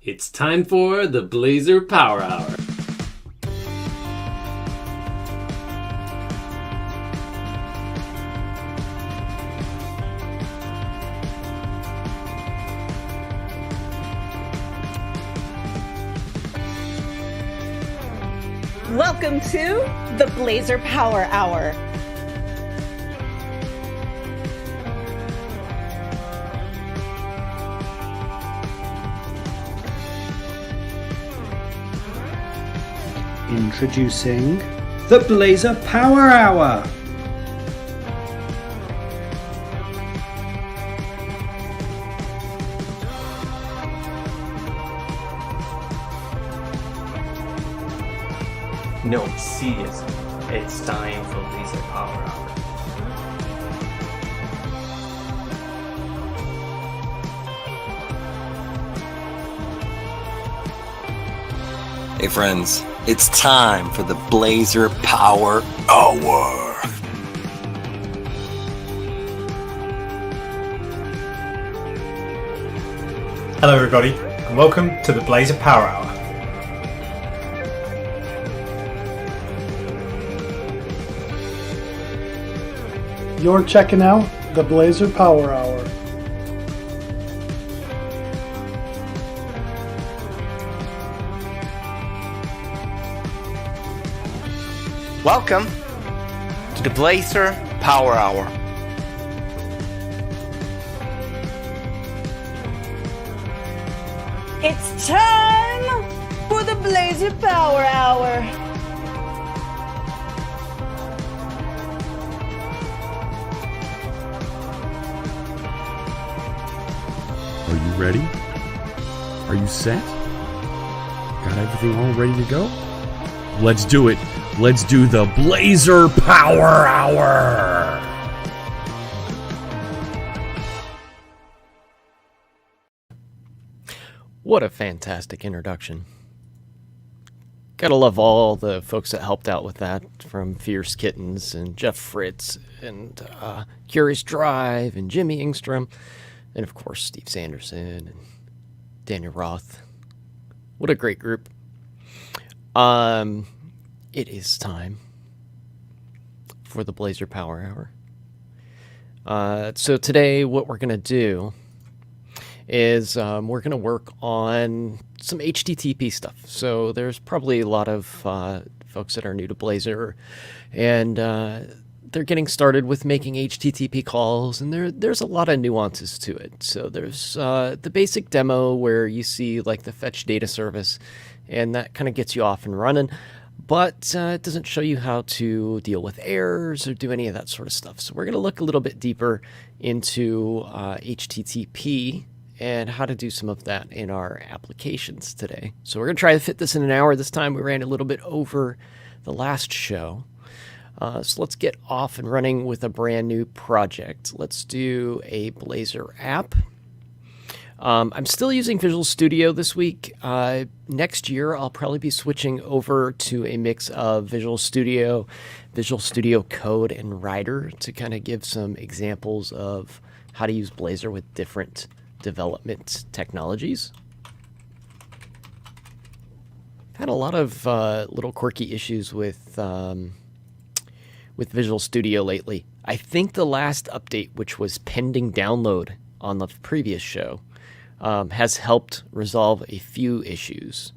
It's time for the Blazor Power Hour. Welcome to the Blazor Power Hour. Introducing the Blazor Power Hour. No, seriously, it's time for Blazor Power Hour. Hey friends, it's time for the Blazor Power Hour. Hello everybody, and welcome to the Blazor Power Hour. You're checking out the Blazor Power Hour. Welcome to the Blazor Power Hour. It's time for the Blazor Power Hour. Are you ready? Are you set? Got everything all ready to go? Let's do it. Let's do the Blazor Power Hour. What a fantastic introduction. Gotta love all the folks that helped out with that, from Fierce Kittens and Jeff Fritz and Curious Drive and Jimmy Ingstrom, and of course Steve Sanderson and Daniel Roth. What a great group. It is time for the Blazor Power Hour. So today what we're going to do is we're going to work on some HTTP stuff. So there's probably a lot of folks that are new to Blazor, and they're getting started with making HTTP calls, and there's a lot of nuances to it. So there's the basic demo where you see like the fetch data service, and that kind of gets you off and running. But it doesn't show you how to deal with errors or do any of that sort of stuff. So we're going to look a little bit deeper into HTTP and how to do some of that in our applications today. So we're going to try to fit this in an hour. This time we ran a little bit over the last show. So let's get off and running with a brand new project. Let's do a Blazor app. I'm still using Visual Studio this week. Next year, I'll probably be switching over to a mix of Visual Studio Code, and Rider to kind of give some examples of how to use Blazor with different development technologies. I've had a lot of little quirky issues with Visual Studio lately. I think the last update, which was pending download on the previous show, has helped resolve a few issues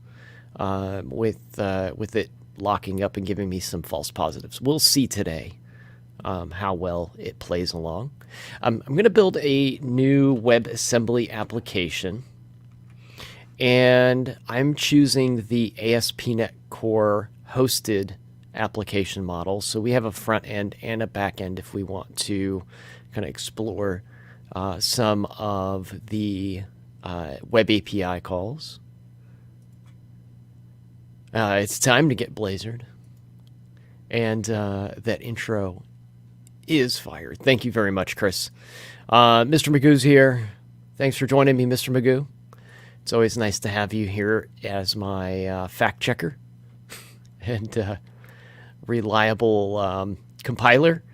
with it locking up and giving me some false positives. We'll see today how well it plays along. I'm going to build a new WebAssembly application, and I'm choosing the ASP.NET Core hosted application model. So we have a front end and a back end if we want to kind of explore some of the web API calls. It's time to get Blazored. And that intro is fired. Thank you very much, Chris. Mr. Magoo's here. Thanks for joining me, Mr. Magoo. It's always nice to have you here as my fact checker and reliable compiler.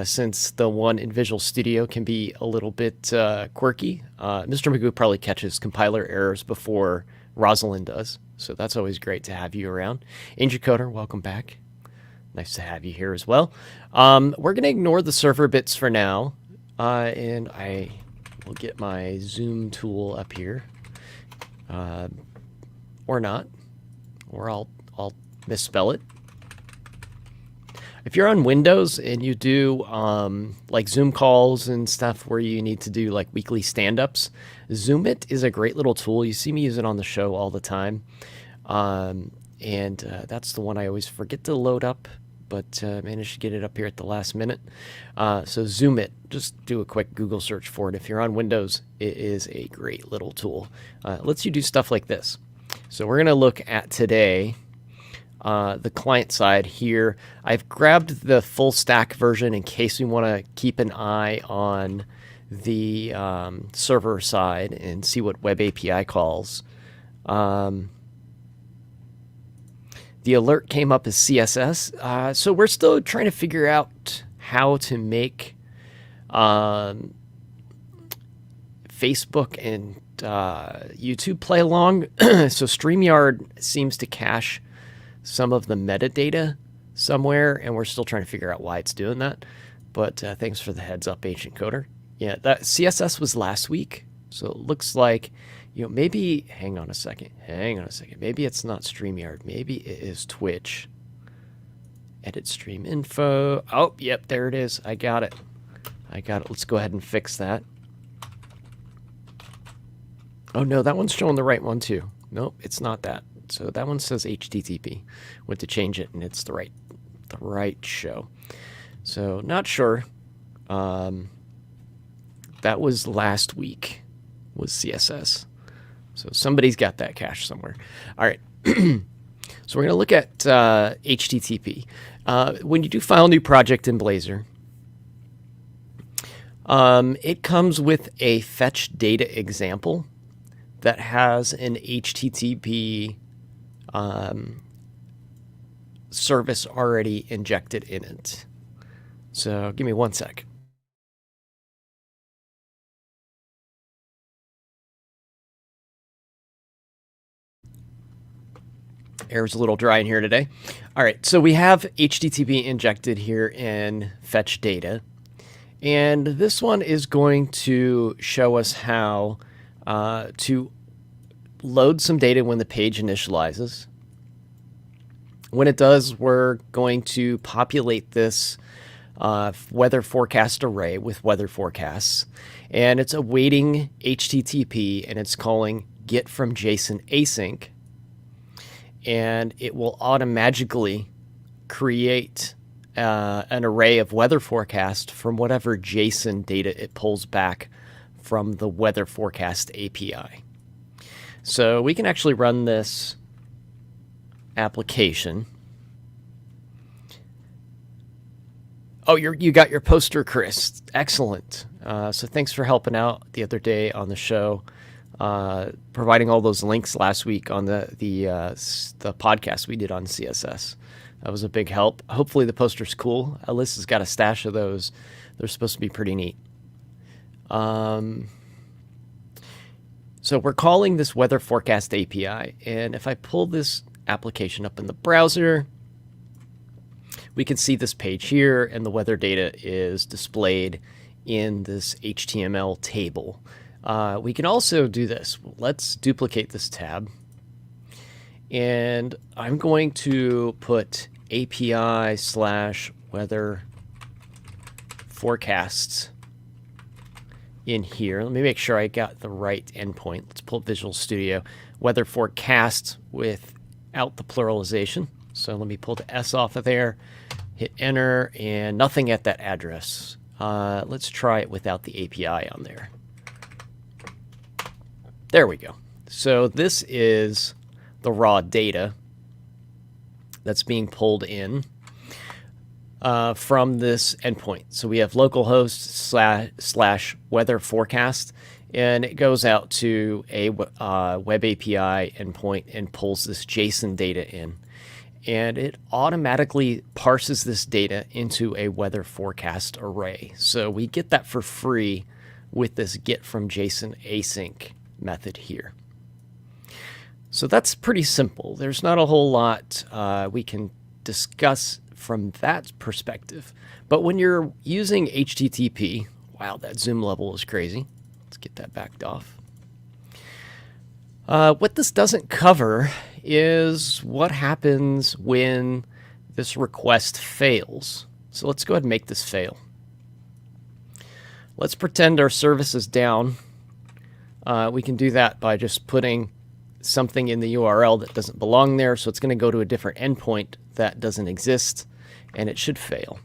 Since the one in Visual Studio can be a little bit quirky. Mr. Magoo probably catches compiler errors before Rosalind does. So that's always great to have you around. Inject, welcome back. Nice to have you here as well. We're going to ignore the server bits for now. And I will get my zoom tool up here. Or not. Or I'll misspell it. If you're on Windows and you do like Zoom calls and stuff where you need to do like weekly stand-ups, Zoomit is a great little tool. You see me use it on the show all the time. That's the one I always forget to load up, but managed to get it up here at the last minute. So Zoomit, just do a quick Google search for it. If you're on Windows, it is a great little tool. It lets you do stuff like this. So we're going to look at today the client side here. I've grabbed the full stack version in case we want to keep an eye on the server side and see what Web API calls. The alert came up as CSS. So we're still trying to figure out how to make Facebook and YouTube play along. So StreamYard seems to cache some of the metadata somewhere, and we're still trying to figure out why it's doing that. But thanks for the heads up, Ancient Coder. Yeah, that CSS was last week. So it looks like, maybe, hang on a second. Maybe it's not StreamYard. Maybe it is Twitch. Edit stream info. Oh, yep, there it is. I got it. Let's go ahead and fix that. Oh, no, that one's showing the right one, too. Nope, it's not that. So that one says HTTP. Went to change it, and it's the right show. So not sure. That was last week, was CSS. So somebody's got that cache somewhere. All right. So we're going to look at HTTP. When you do file new project in Blazor, it comes with a fetch data example that has an HTTP service already injected in it. So give me 1 sec. Air's a little dry in here today. All right, so we have HTTP injected here in fetch data. And this one is going to show us how to load some data when the page initializes. When it does, we're going to populate this weather forecast array with weather forecasts. And it's awaiting HTTP, and it's calling get from JSON async. And it will automatically create an array of weather forecast from whatever JSON data it pulls back from the weather forecast API. So we can actually run this application. Oh, you got your poster, Chris. Excellent. So thanks for helping out the other day on the show. Providing all those links last week on the podcast we did on CSS. That was a big help. Hopefully the poster's cool. Alyssa's got a stash of those. They're supposed to be pretty neat. So we're calling this weather forecast API. And if I pull this application up in the browser, we can see this page here, and the weather data is displayed in this HTML table. We can also do this. Let's duplicate this tab. And I'm going to put API/weather forecasts in here. Let me make sure I got the right endpoint. Let's pull Visual Studio. Weather forecast without the pluralization. So let me pull the S off of there, hit enter, and nothing at that address. Let's try it without the API on there. There we go. So this is the raw data that's being pulled in from this endpoint. So we have localhost / weather forecast, and it goes out to a web API endpoint and pulls this JSON data in. And it automatically parses this data into a weather forecast array. So we get that for free with this get from JSON async method here. So that's pretty simple. There's not a whole lot we can discuss from that perspective. But when you're using HTTP, wow, that zoom level is crazy. Let's get that backed off. What this doesn't cover is what happens when this request fails. So let's go ahead and make this fail. Let's pretend our service is down. We can do that by just putting something in the URL that doesn't belong there. So it's going to go to a different endpoint that doesn't exist, and it should fail.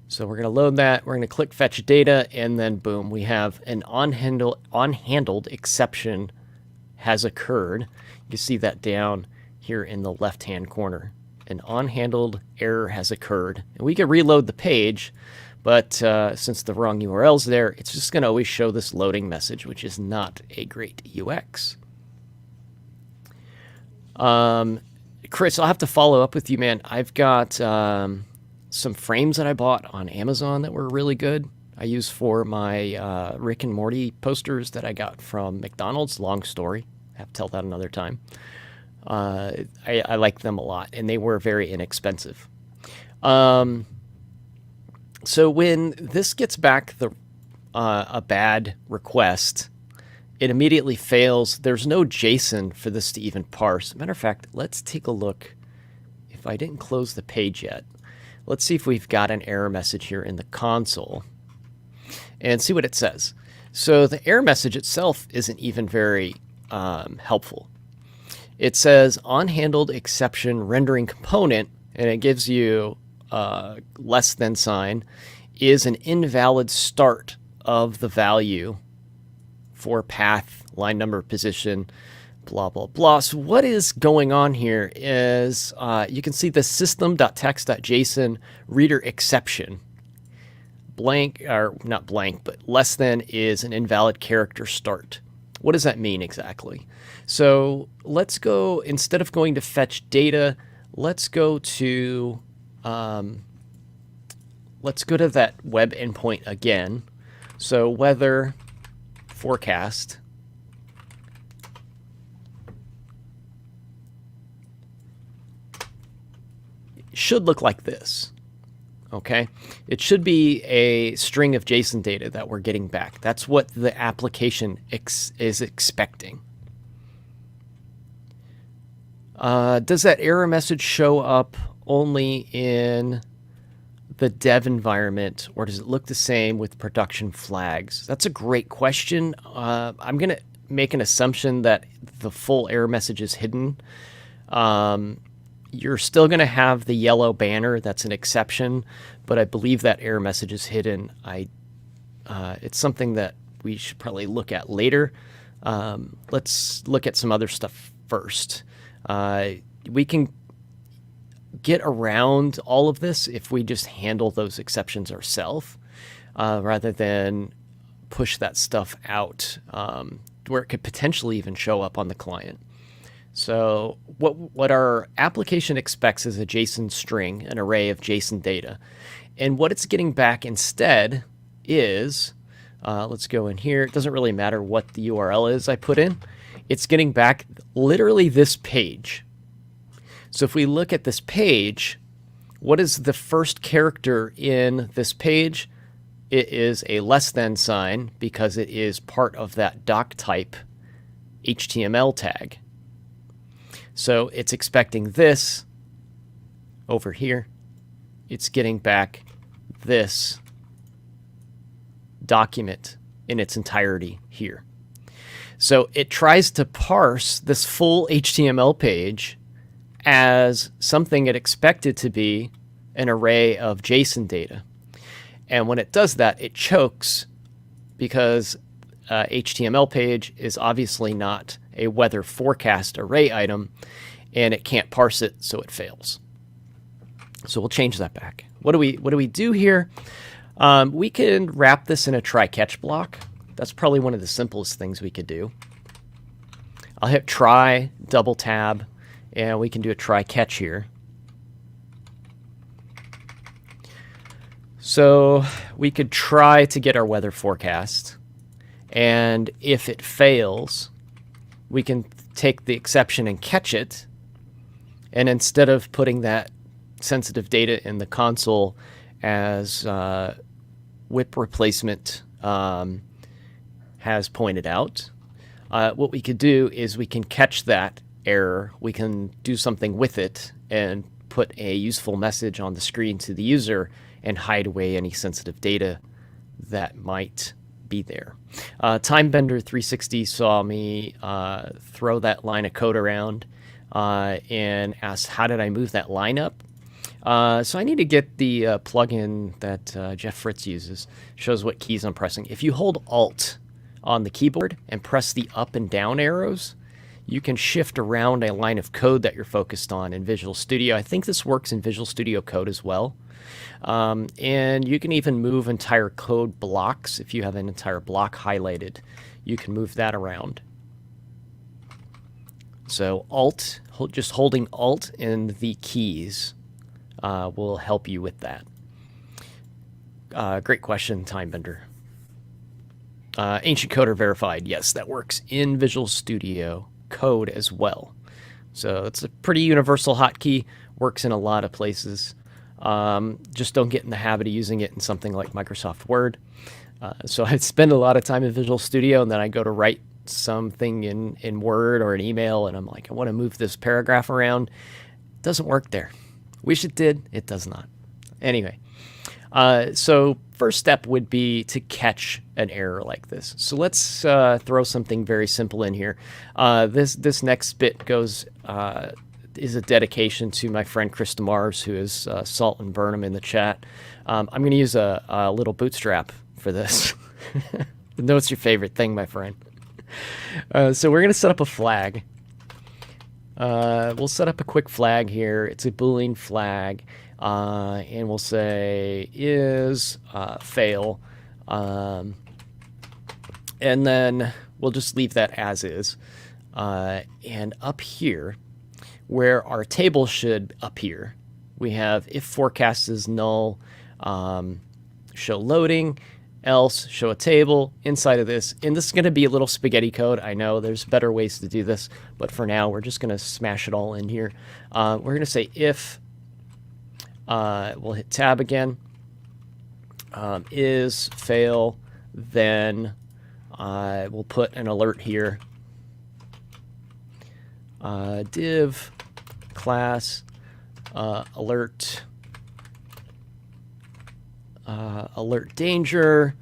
So we're going to load that. We're going to click fetch data, and then boom, we have an unhandled exception has occurred. You see that down here in the left-hand corner. An unhandled error has occurred. And we can reload the page, but since the wrong URL's there, it's just going to always show this loading message, which is not a great UX. Chris, I'll have to follow up with you, man. I've got some frames that I bought on Amazon that were really good. I use for my Rick and Morty posters that I got from McDonald's. Long story. I have to tell that another time. I like them a lot, and they were very inexpensive. So when this gets back a bad request, it immediately fails. There's no JSON for this to even parse. Matter of fact, let's take a look. If I didn't close the page yet, let's see if we've got an error message here in the console and see what it says. So the error message itself isn't even very helpful. It says unhandled exception rendering component, and it gives you less than sign is an invalid start of the value for path, line number, position, blah, blah, blah. So what is going on here is you can see the system.text.json reader exception. Blank, or not blank, but less than is an invalid character start. What does that mean exactly? So let's go, instead of going to fetch data, let's go to that web endpoint again. So weather forecast. Should look like this. Okay, it should be a string of JSON data that we're getting back. That's what the application is expecting. Does that error message show up only in the dev environment, or does it look the same with production flags? That's a great question. I'm going to make an assumption that the full error message is hidden. You're still going to have the yellow banner. That's an exception, but I believe that error message is hidden. It's something that we should probably look at later. Let's look at some other stuff first. We can get around all of this if we just handle those exceptions ourselves, rather than push that stuff out where it could potentially even show up on the client. So what our application expects is a JSON string, an array of JSON data. And what it's getting back instead is, let's go in here. It doesn't really matter what the URL is I put in. It's getting back literally this page. So if we look at this page, what is the first character in this page? It is a less than sign because it is part of that doc type HTML tag. So it's expecting this over here. It's getting back this document in its entirety here. So it tries to parse this full HTML page as something it expected to be an array of JSON data. And when it does that, it chokes because HTML page is obviously not a weather forecast array item, and it can't parse it, so it fails. So we'll change that back. What do we do here? We can wrap this in a try-catch block. That's probably one of the simplest things we could do. I'll hit try, double tab, and we can do a try-catch here. So we could try to get our weather forecast, and if it fails, we can take the exception and catch it. And instead of putting that sensitive data in the console as WIP replacement has pointed out, what we could do is we can catch that error. We can do something with it and put a useful message on the screen to the user and hide away any sensitive data that might be there. Timebender 360 saw me throw that line of code around and asked, how did I move that line up? So I need to get the plugin that Jeff Fritz uses. Shows what keys I'm pressing. If you hold Alt on the keyboard and press the up and down arrows, you can shift around a line of code that you're focused on in Visual Studio. I think this works in Visual Studio Code as well. And you can even move entire code blocks. If you have an entire block highlighted, you can move that around. So Alt, just holding Alt and the keys will help you with that. Great question, Timebender. Ancient Coder verified. Yes, that works in Visual Studio Code as well. So it's a pretty universal hotkey. Works in a lot of places. Just don't get in the habit of using it in something like Microsoft Word. So I spend a lot of time in Visual Studio, and then I go to write something in Word or an email, and I'm like, I want to move this paragraph around. It doesn't work there. Wish it did. It does not. Anyway, so first step would be to catch an error like this. So let's throw something very simple in here. This next bit goes is a dedication to my friend Chris DeMars, who is Salt and Burnham in the chat. I'm going to use a little bootstrap for this. Know it's your favorite thing, my friend. So we're going to set up a flag. We'll set up a quick flag here. It's a Boolean flag. And we'll say is fail. And then we'll just leave that as is. And up here, where our table should appear, we have if forecast is null, show loading, else show a table inside of this. And this is going to be a little spaghetti code. I know there's better ways to do this, but for now we're just going to smash it all in here. We're going to say if, we'll hit tab again, is fail, then we'll put an alert here. Div class alert alert danger,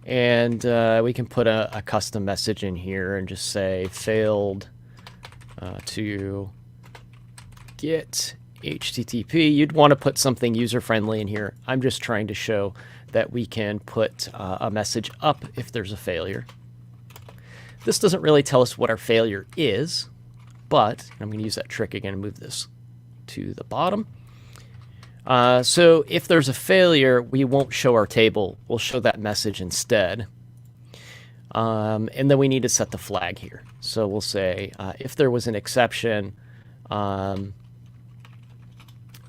and we can put a custom message in here and just say failed to get HTTP. You'd want to put something user-friendly in here. I'm just trying to show that we can put a message up if there's a failure. This doesn't really tell us what our failure is, but I'm going to use that trick again and move this to the bottom. So if there's a failure, we won't show our table. We'll show that message instead. And then we need to set the flag here. So we'll say if there was an exception, we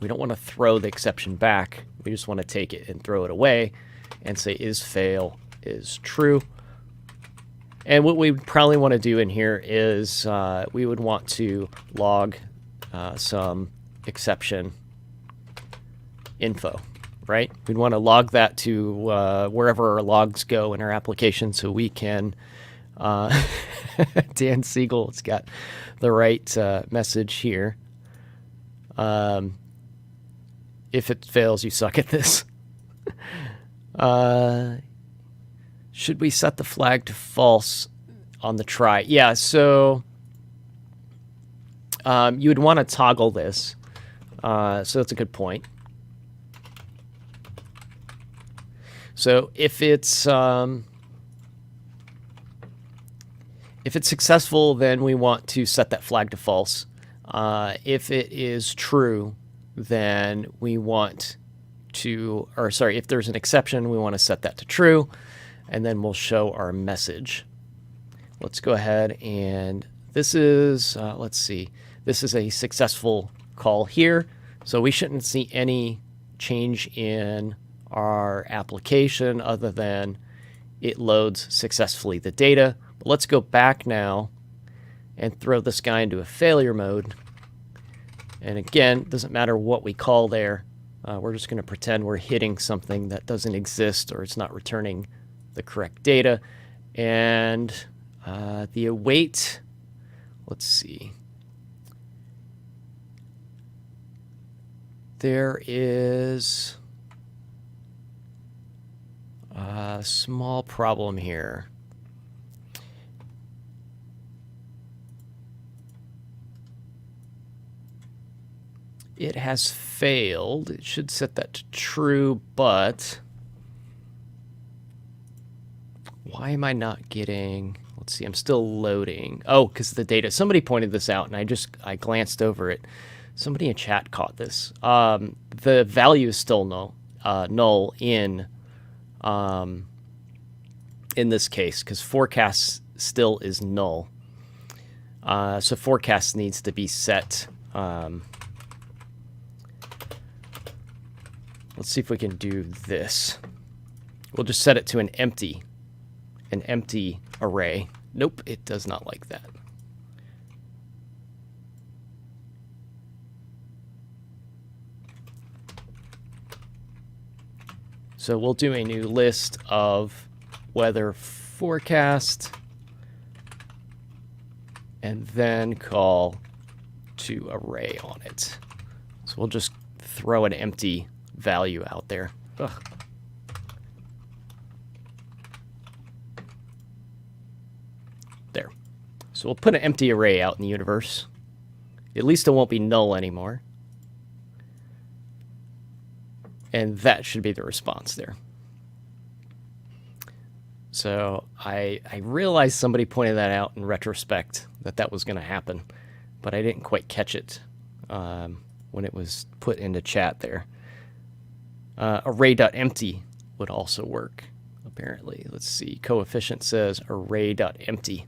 don't want to throw the exception back. We just want to take it and throw it away and say is fail is true. And what we would probably want to do in here is we would want to log some exception info, right? We'd want to log that to wherever our logs go in our application so we can... Dan Siegel's got the right message here. If it fails, you suck at this. Should we set the flag to false on the try? Yeah, so you would want to toggle this. So that's a good point. So if it's successful, then we want to set that flag to false. If it is true, then we want to, or sorry, if there's an exception, we want to set that to true, and then we'll show our message. Let's go ahead and this is, let's see, this is a successful call here, so we shouldn't see any change in our application other than it loads successfully the data. But let's go back now and throw this guy into a failure mode. And again, it doesn't matter what we call there. We're just going to pretend we're hitting something that doesn't exist or it's not returning the correct data. And the await, let's see. There is a small problem here. It has failed. It should set that to true, but why am I not getting... Let's see, I'm still loading. Oh, because the data... Somebody pointed this out, and I glanced over it. Somebody in chat caught this. The value is still null in this case, because forecast still is null. So forecast needs to be set... Let's see if we can do this. We'll just set it to an empty array. Nope, it does not like that. So we'll do a new list of weather forecast and then call to array on it. So we'll just throw an empty value out there. Ugh. There. So we'll put an empty array out in the universe. At least it won't be null anymore. And that should be the response there. So I realized somebody pointed that out in retrospect, that was going to happen, but I didn't quite catch it when it was put into chat there. Array.empty would also work, apparently. Let's see. Coefficient says array.empty.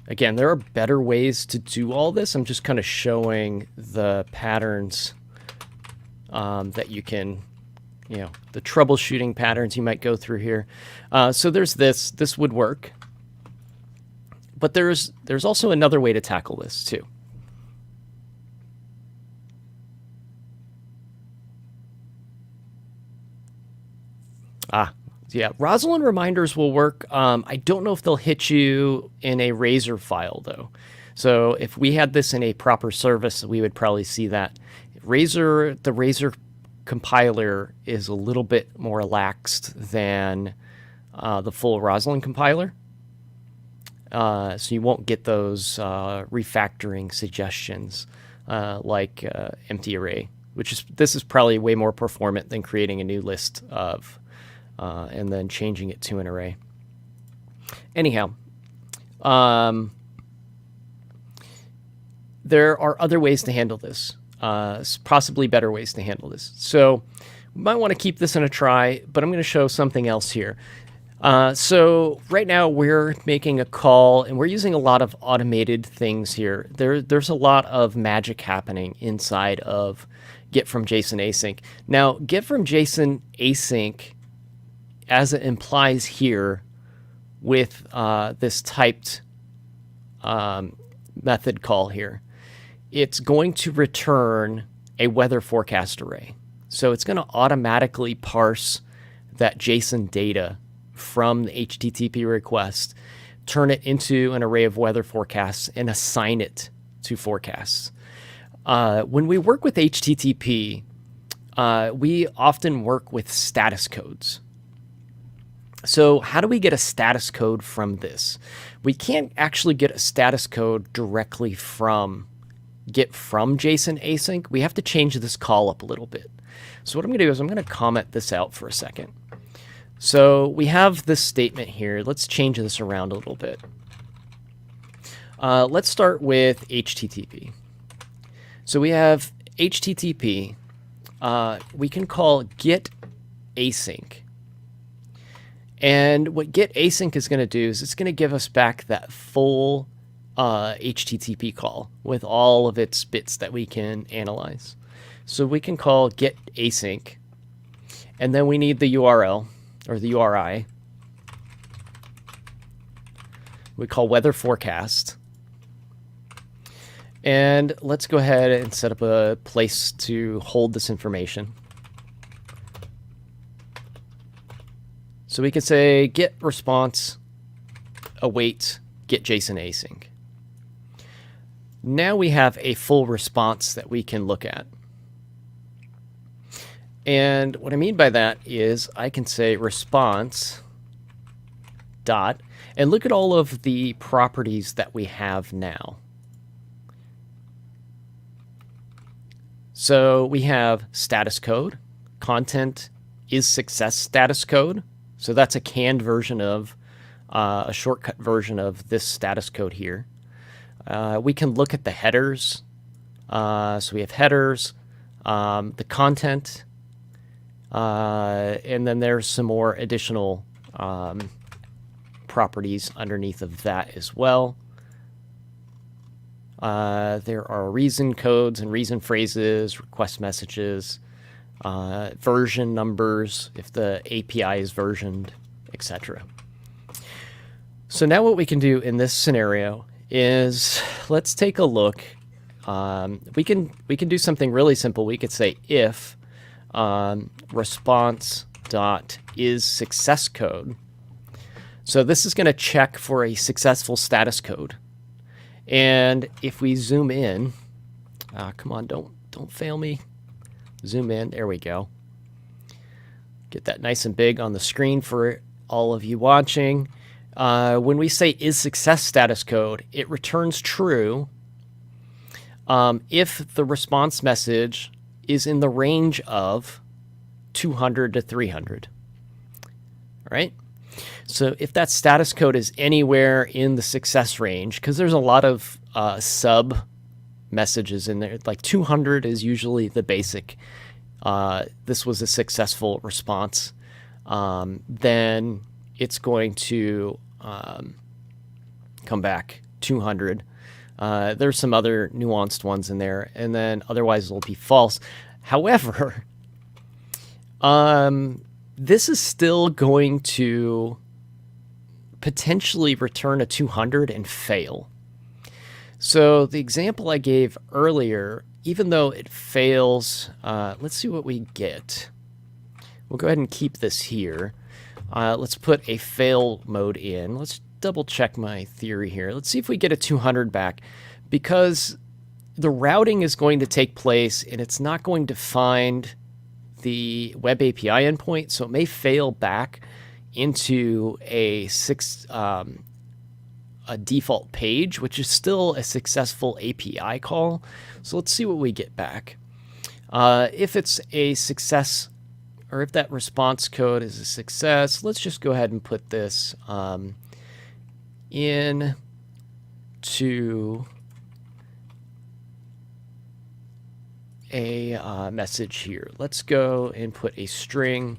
Again, there are better ways to do all this. I'm just kind of showing the patterns that you can, the troubleshooting patterns you might go through here. So there's this. This would work. But there's also another way to tackle this, too. Yeah, Rosalind reminders will work. I don't know if they'll hit you in a Razor file, though. So if we had this in a proper service, we would probably see that. The Razor compiler is a little bit more relaxed than the full Rosalind compiler. So you won't get those refactoring suggestions like empty array, this is probably way more performant than creating a new list of and then changing it to an array. Anyhow, there are other ways to handle this, possibly better ways to handle this. So we might want to keep this in a try, but I'm going to show something else here. So right now we're making a call, and we're using a lot of automated things here. There's a lot of magic happening inside of get from JSON async. Now, get from JSON async, as it implies here with this typed method call here, it's going to return a weather forecast array. So it's going to automatically parse that JSON data from the HTTP request, turn it into an array of weather forecasts, and assign it to forecasts. When we work with HTTP, we often work with status codes. So how do we get a status code from this? We can't actually get a status code directly from get from JSON async. We have to change this call up a little bit. So what I'm going to do is I'm going to comment this out for a second. So we have this statement here. Let's change this around a little bit. Let's start with HTTP. So we have HTTP. We can call get async. And what get async is going to do is it's going to give us back that full HTTP call with all of its bits that we can analyze. So we can call get async, and then we need the URL or the URI. we call weather forecast. And let's go ahead and set up a place to hold this information. So we could say get response, await, get JSON async. Now we have a full response that we can look at. And what I mean by that is I can say response dot, and look at all of the properties that we have now. So we have status code, content is success status code. So that's a canned version of, a shortcut version of this status code here. We can look at the headers. So we have headers, the content, and then there's some more additional properties underneath of that as well. There are reason codes and reason phrases, request messages, version numbers, if the API is versioned, etc. So now what we can do in this scenario is let's take a look. We can do something really simple. We could say if response dot is success code. So this is going to check for a successful status code. And if we zoom in, come on, don't fail me. Zoom in, there we go. Get that nice and big on the screen for all of you watching. When we say is success status code, it returns true if the response message is in the range of 200 to 300. All right? So if that status code is anywhere in the success range, because there's a lot of sub messages in there, like 200 is usually the basic. This was a successful response. Then it's going to come back 200. There's some other nuanced ones in there, and then otherwise it'll be false. However, this is still going to potentially return a 200 and fail. So the example I gave earlier, even though it fails, let's see what we get. We'll go ahead and keep this here. Let's put a fail mode in. Let's double check my theory here. Let's see if we get a 200 back, because the routing is going to take place and it's not going to find the web API endpoint, so it may fail back into a default page, which is still a successful API call. So let's see what we get back. If it's a success, or if that response code is a success, let's just go ahead and put this in to a message here. Let's go and put a string.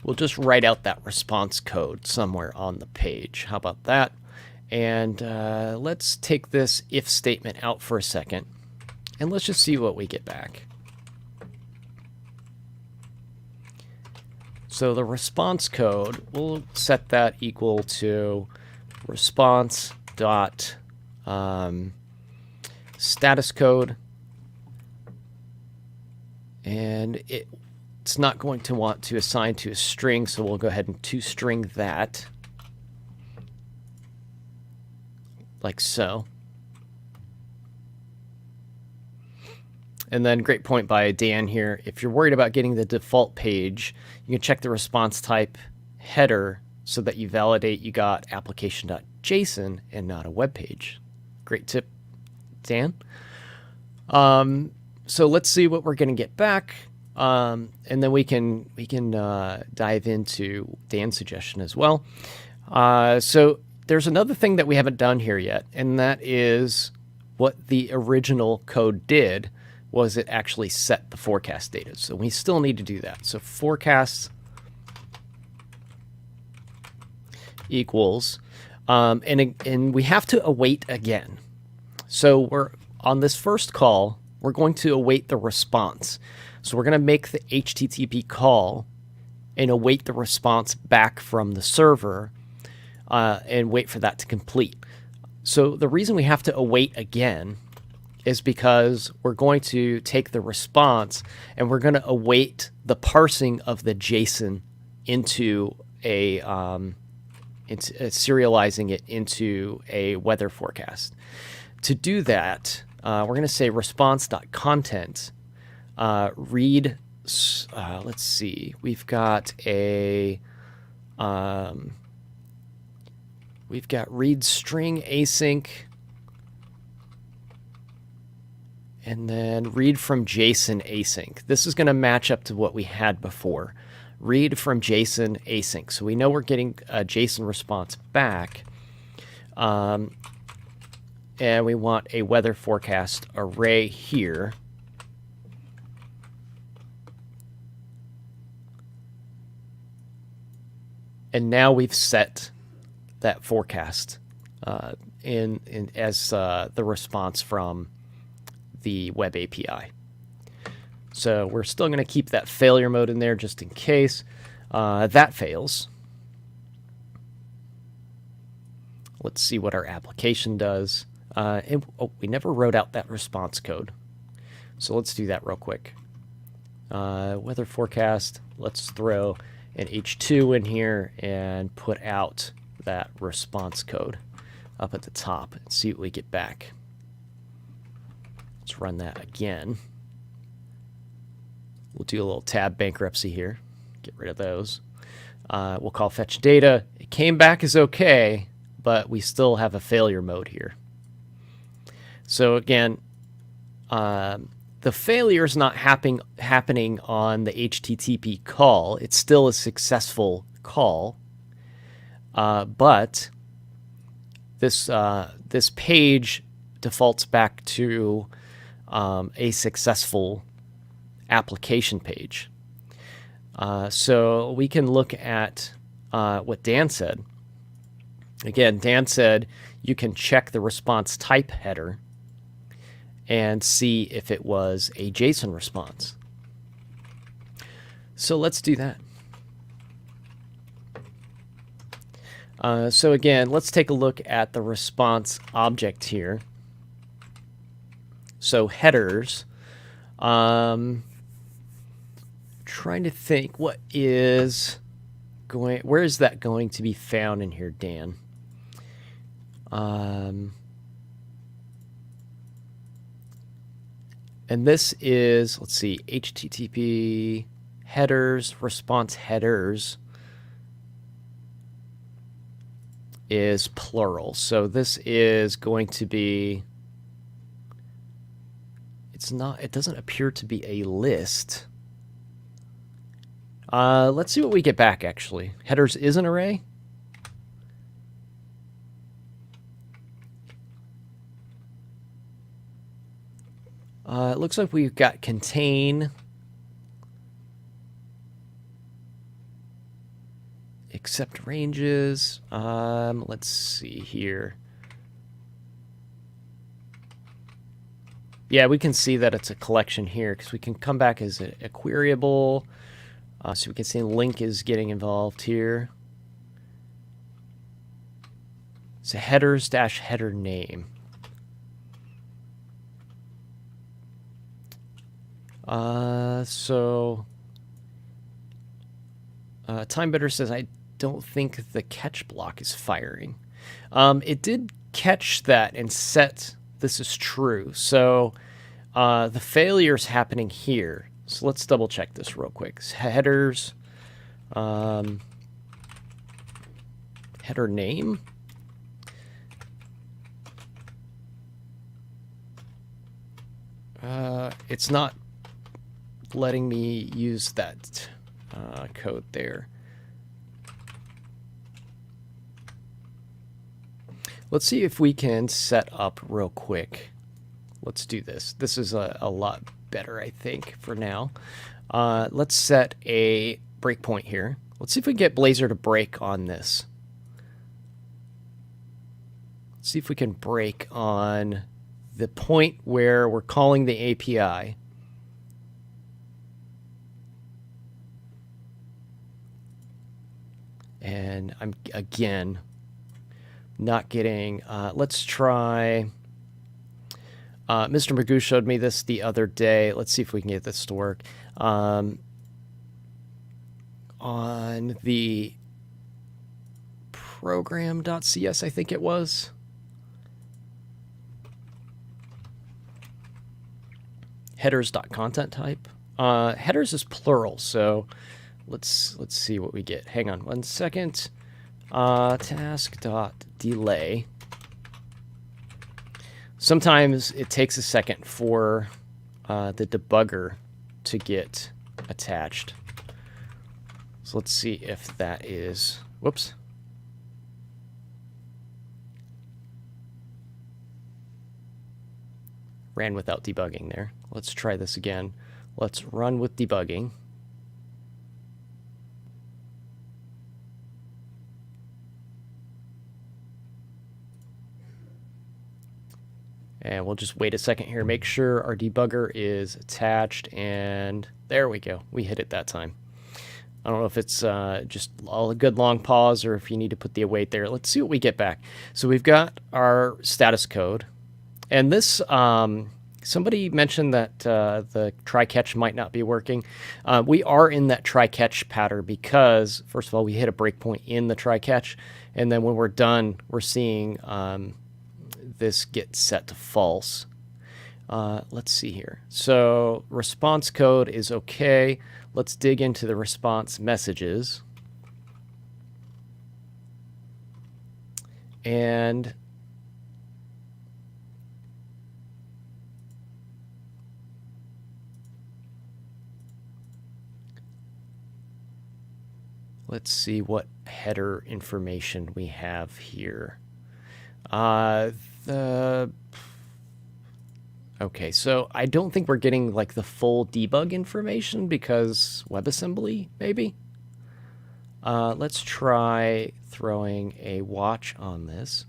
We'll just write out that response code somewhere on the page. How about that? And let's take this if statement out for a second, and let's just see what we get back. So the response code, we'll set that equal to response dot status code, and it's not going to want to assign to a string, so we'll go ahead and toString that, like so. And then great point by Dan here. If you're worried about getting the default page, you can check the response type header so that you validate you got application.json and not a web page. Great tip, Dan. So let's see what we're going to get back. And then we can dive into Dan's suggestion as well. So there's another thing that we haven't done here yet, and that is what the original code did was it actually set the forecast data. So we still need to do that. So forecast equals, and we have to await again. So we're on this first call, we're going to await the response. So we're going to make the HTTP call and await the response back from the server and wait for that to complete. So the reason we have to await again is because we're going to take the response and we're going to await the parsing of the JSON into serializing it into a weather forecast. To do that, we're going to say response.content read. Let's see. We've got read string async, and then read from JSON async. This is going to match up to what we had before. Read from JSON async. So we know we're getting a JSON response back. And we want a weather forecast array here. And now we've set that forecast as the response from the web API. So we're still going to keep that failure mode in there just in case that fails. Let's see what our application does. We never wrote out that response code. So let's do that real quick. Weather forecast. Let's throw an H2 in here and put out that response code up at the top and see what we get back. Let's run that again. We'll do a little tab bankruptcy here. Get rid of those. We'll call fetch data. It came back as okay, but we still have a failure mode here. So again, the failure is not happening on the HTTP call. It's still a successful call, but this page defaults back to a successful application page. So we can look at what Dan said. Again, Dan said you can check the response type header and see if it was a JSON response. So let's do that. So again, let's take a look at the response object here. So headers. Trying to think where is that going to be found in here, Dan? And this is, let's see, HTTP headers, response headers is plural. So this is going to be, it doesn't appear to be a list. Let's see what we get back, actually. Headers is an array. It looks like we've got contain, accept ranges. Let's see here. Yeah, we can see that it's a collection here because we can come back as a queryable. So we can see link is getting involved here. So headers dash header name. Timebidder says, I don't think the catch block is firing. It did catch that and set this is true. So the failure is happening here. So let's double check this real quick. Headers, header name. It's not letting me use that code there. Let's see if we can set up real quick. Let's do this. This is a lot better, I think, for now. Let's set a breakpoint here. Let's see if we can get Blazor to break on this. Let's see if we can break on the point where we're calling the API. And I'm, again, not getting... let's try... Mr. Magoo showed me this the other day. Let's see if we can get this to work. On the program.cs, I think it was. Headers.content type. Headers is plural, so let's see what we get. Hang on 1 second. Task.delay. Sometimes it takes a second for the debugger to get attached. So let's see if that is... Whoops. Ran without debugging there. Let's try this again. Let's run with debugging. And we'll just wait a second here, make sure our debugger is attached, and there we go. We hit it that time. I don't know if it's just a good long pause or if you need to put the await there. Let's see what we get back. So we've got our status code. And this, somebody mentioned that the try-catch might not be working. We are in that try-catch pattern because, first of all, we hit a breakpoint in the try-catch. And then when we're done, we're seeing... this gets set to false. Let's see here. So response code is okay. Let's dig into the response messages. And let's see what header information we have here. Okay, so I don't think we're getting like the full debug information because WebAssembly, maybe? Let's try throwing a watch on this.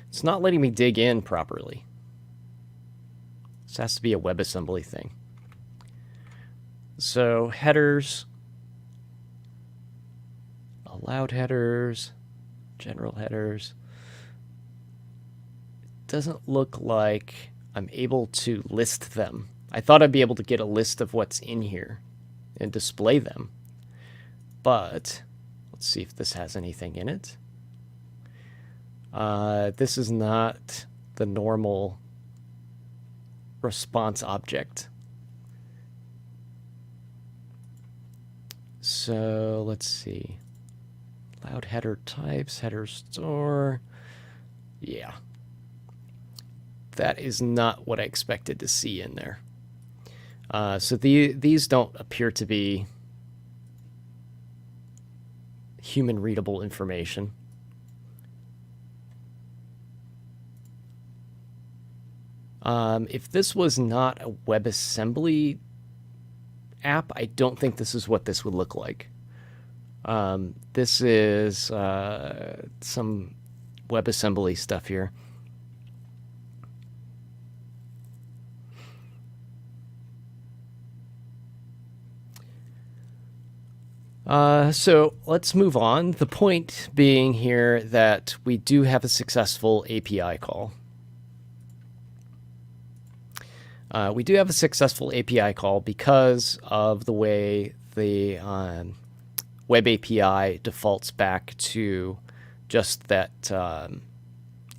It's not letting me dig in properly. This has to be a WebAssembly thing. So headers, allowed headers, general headers. Doesn't look like I'm able to list them. I thought I'd be able to get a list of what's in here and display them. But let's see if this has anything in it. This is not the normal response object. So let's see. Loud header types, header store. Yeah. That is not what I expected to see in there. So these don't appear to be human readable information. If this was not a WebAssembly app, I don't think this is what this would look like. This is some WebAssembly stuff here. So let's move on. The point being here that we do have a successful API call. We do have a successful API call because of the way the web API defaults back to just that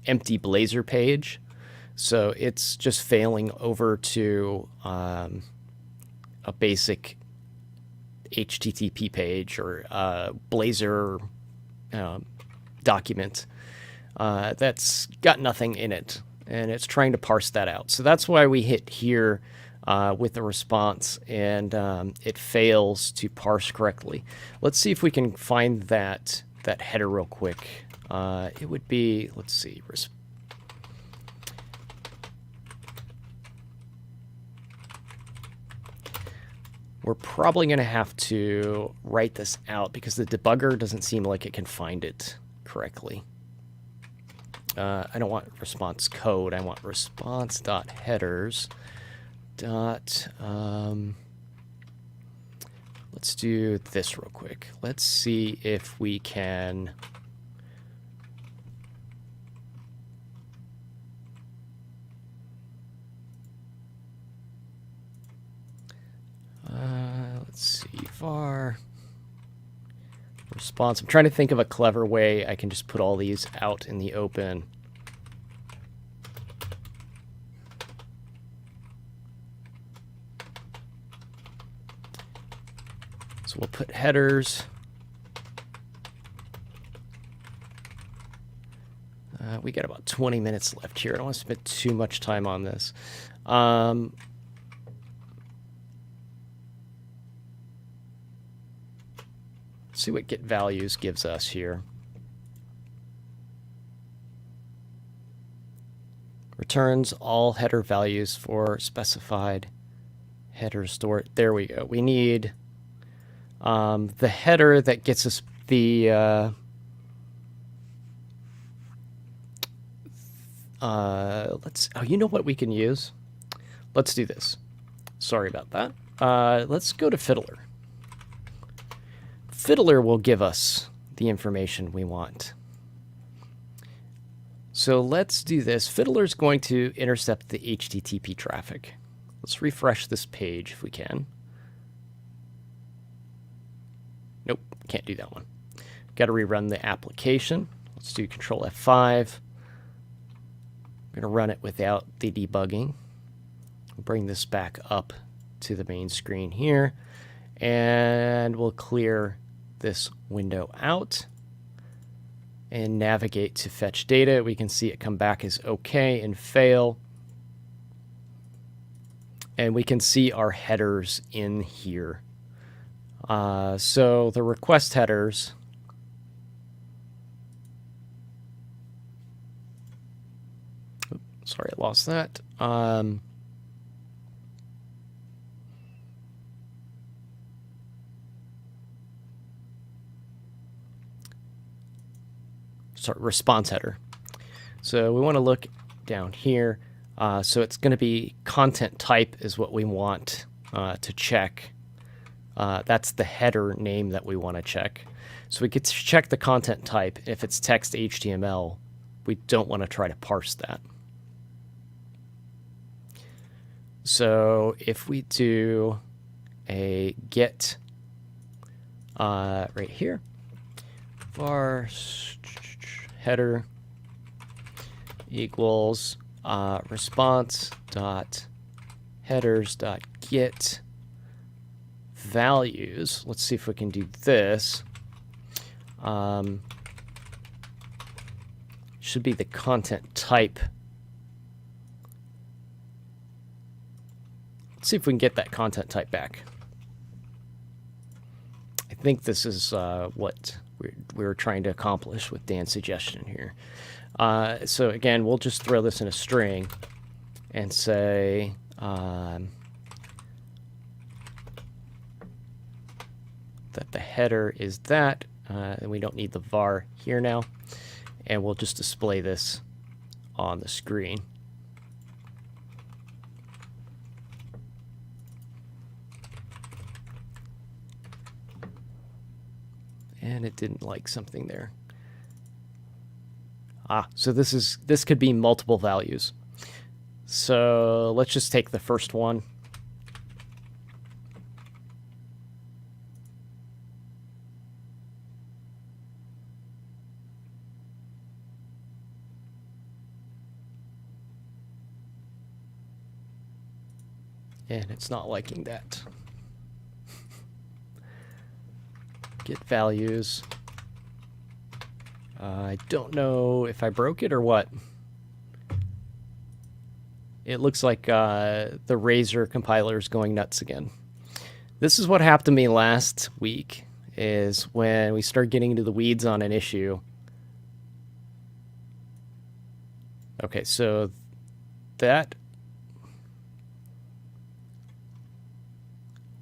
empty Blazor page. So it's just failing over to a basic HTTP page or Blazor document that's got nothing in it, and it's trying to parse that out. So that's why we hit here with the response, and it fails to parse correctly. Let's see if we can find that header real quick. It would be, let's see, we're probably going to have to write this out because the debugger doesn't seem like it can find it correctly. I don't want response code. I want response.headers. Let's let's do this real quick. Let's see if we can let's see, var response. I'm trying to think of a clever way I can just put all these out in the open. So we'll put headers. We got about 20 minutes left here. I don't want to spend too much time on this. See what get values gives us here. Returns all header values for specified header store. There we go. We need the header that gets us the you know what we can use? Let's do this. Sorry about that. Let's go to Fiddler. Fiddler will give us the information we want. So let's do this. Fiddler's going to intercept the HTTP traffic. Let's refresh this page if we can. Nope, can't do that one. Got to rerun the application. Let's do Control F5. I'm going to run it without the debugging. Bring this back up to the main screen here, and we'll clear this window out and navigate to fetch data. We can see it come back as OK and fail. And we can see our headers in here. So the request headers, sorry, I lost that. Sorry, response header. So we want to look down here. So it's going to be content type is what we want to check. That's the header name that we want to check. So we could check the content type. If it's text HTML, we don't want to try to parse that. So if we do a get right here, var header equals response dot headers dot get values. Let's see if we can do this. Should be the content type. Let's see if we can get that content type back. I think this is what we're trying to accomplish with Dan's suggestion here. So again, we'll just throw this in a string and say that the header is that, and we don't need the var here now, and we'll just display this on the screen. And it didn't like something there. So this could be multiple values. So let's just take the first one. And it's not liking that. Get values. I don't know if I broke it or what. It looks like the Razor compiler is going nuts again. This is what happened to me last week, is when we start getting into the weeds on an issue. Okay, so that...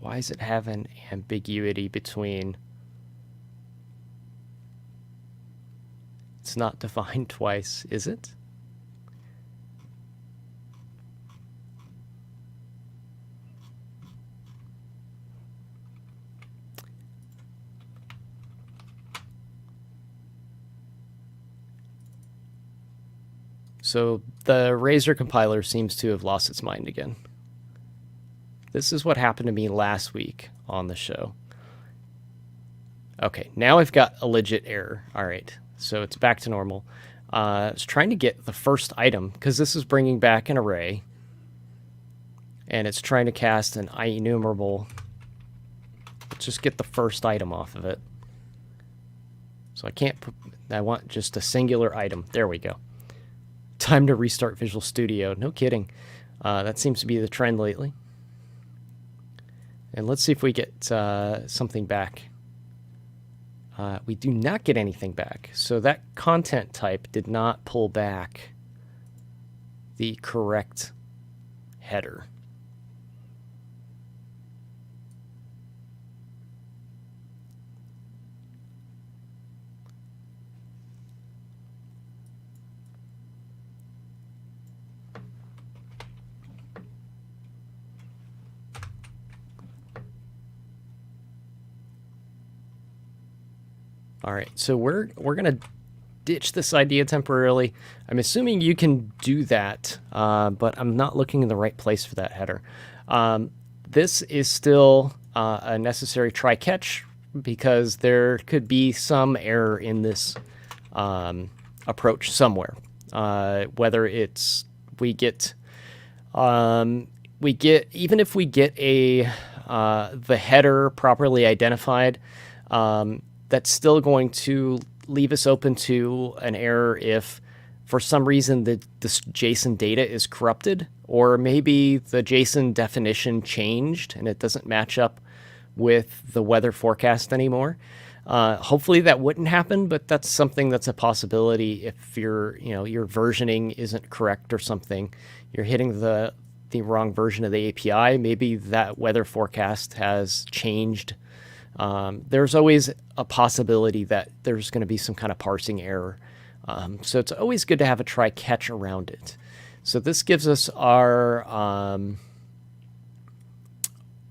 Why does it have an ambiguity between... It's not defined twice, is it? So the Razor compiler seems to have lost its mind again. This is what happened to me last week on the show. Okay, now I've got a legit error. All right, so it's back to normal. I was trying to get the first item, because this is bringing back an array. And it's trying to cast an IEnumerable. Let's just get the first item off of it. So I can't, I want just a singular item. There we go. Time to restart Visual Studio. No kidding. That seems to be the trend lately. And let's see if we get something back. We do not get anything back. So that content type did not pull back the correct header. All right, so we're gonna ditch this idea temporarily. I'm assuming you can do that, but I'm not looking in the right place for that header. This is still a necessary try catch because there could be some error in this approach somewhere. Whether it's even if we get the header properly identified. That's still going to leave us open to an error if, for some reason, this JSON data is corrupted, or maybe the JSON definition changed and it doesn't match up with the weather forecast anymore. Hopefully that wouldn't happen, but that's something that's a possibility if your versioning isn't correct or something. You're hitting the wrong version of the API. Maybe that weather forecast has changed. There's always a possibility that there's going to be some kind of parsing error. So it's always good to have a try catch around it. So this gives us our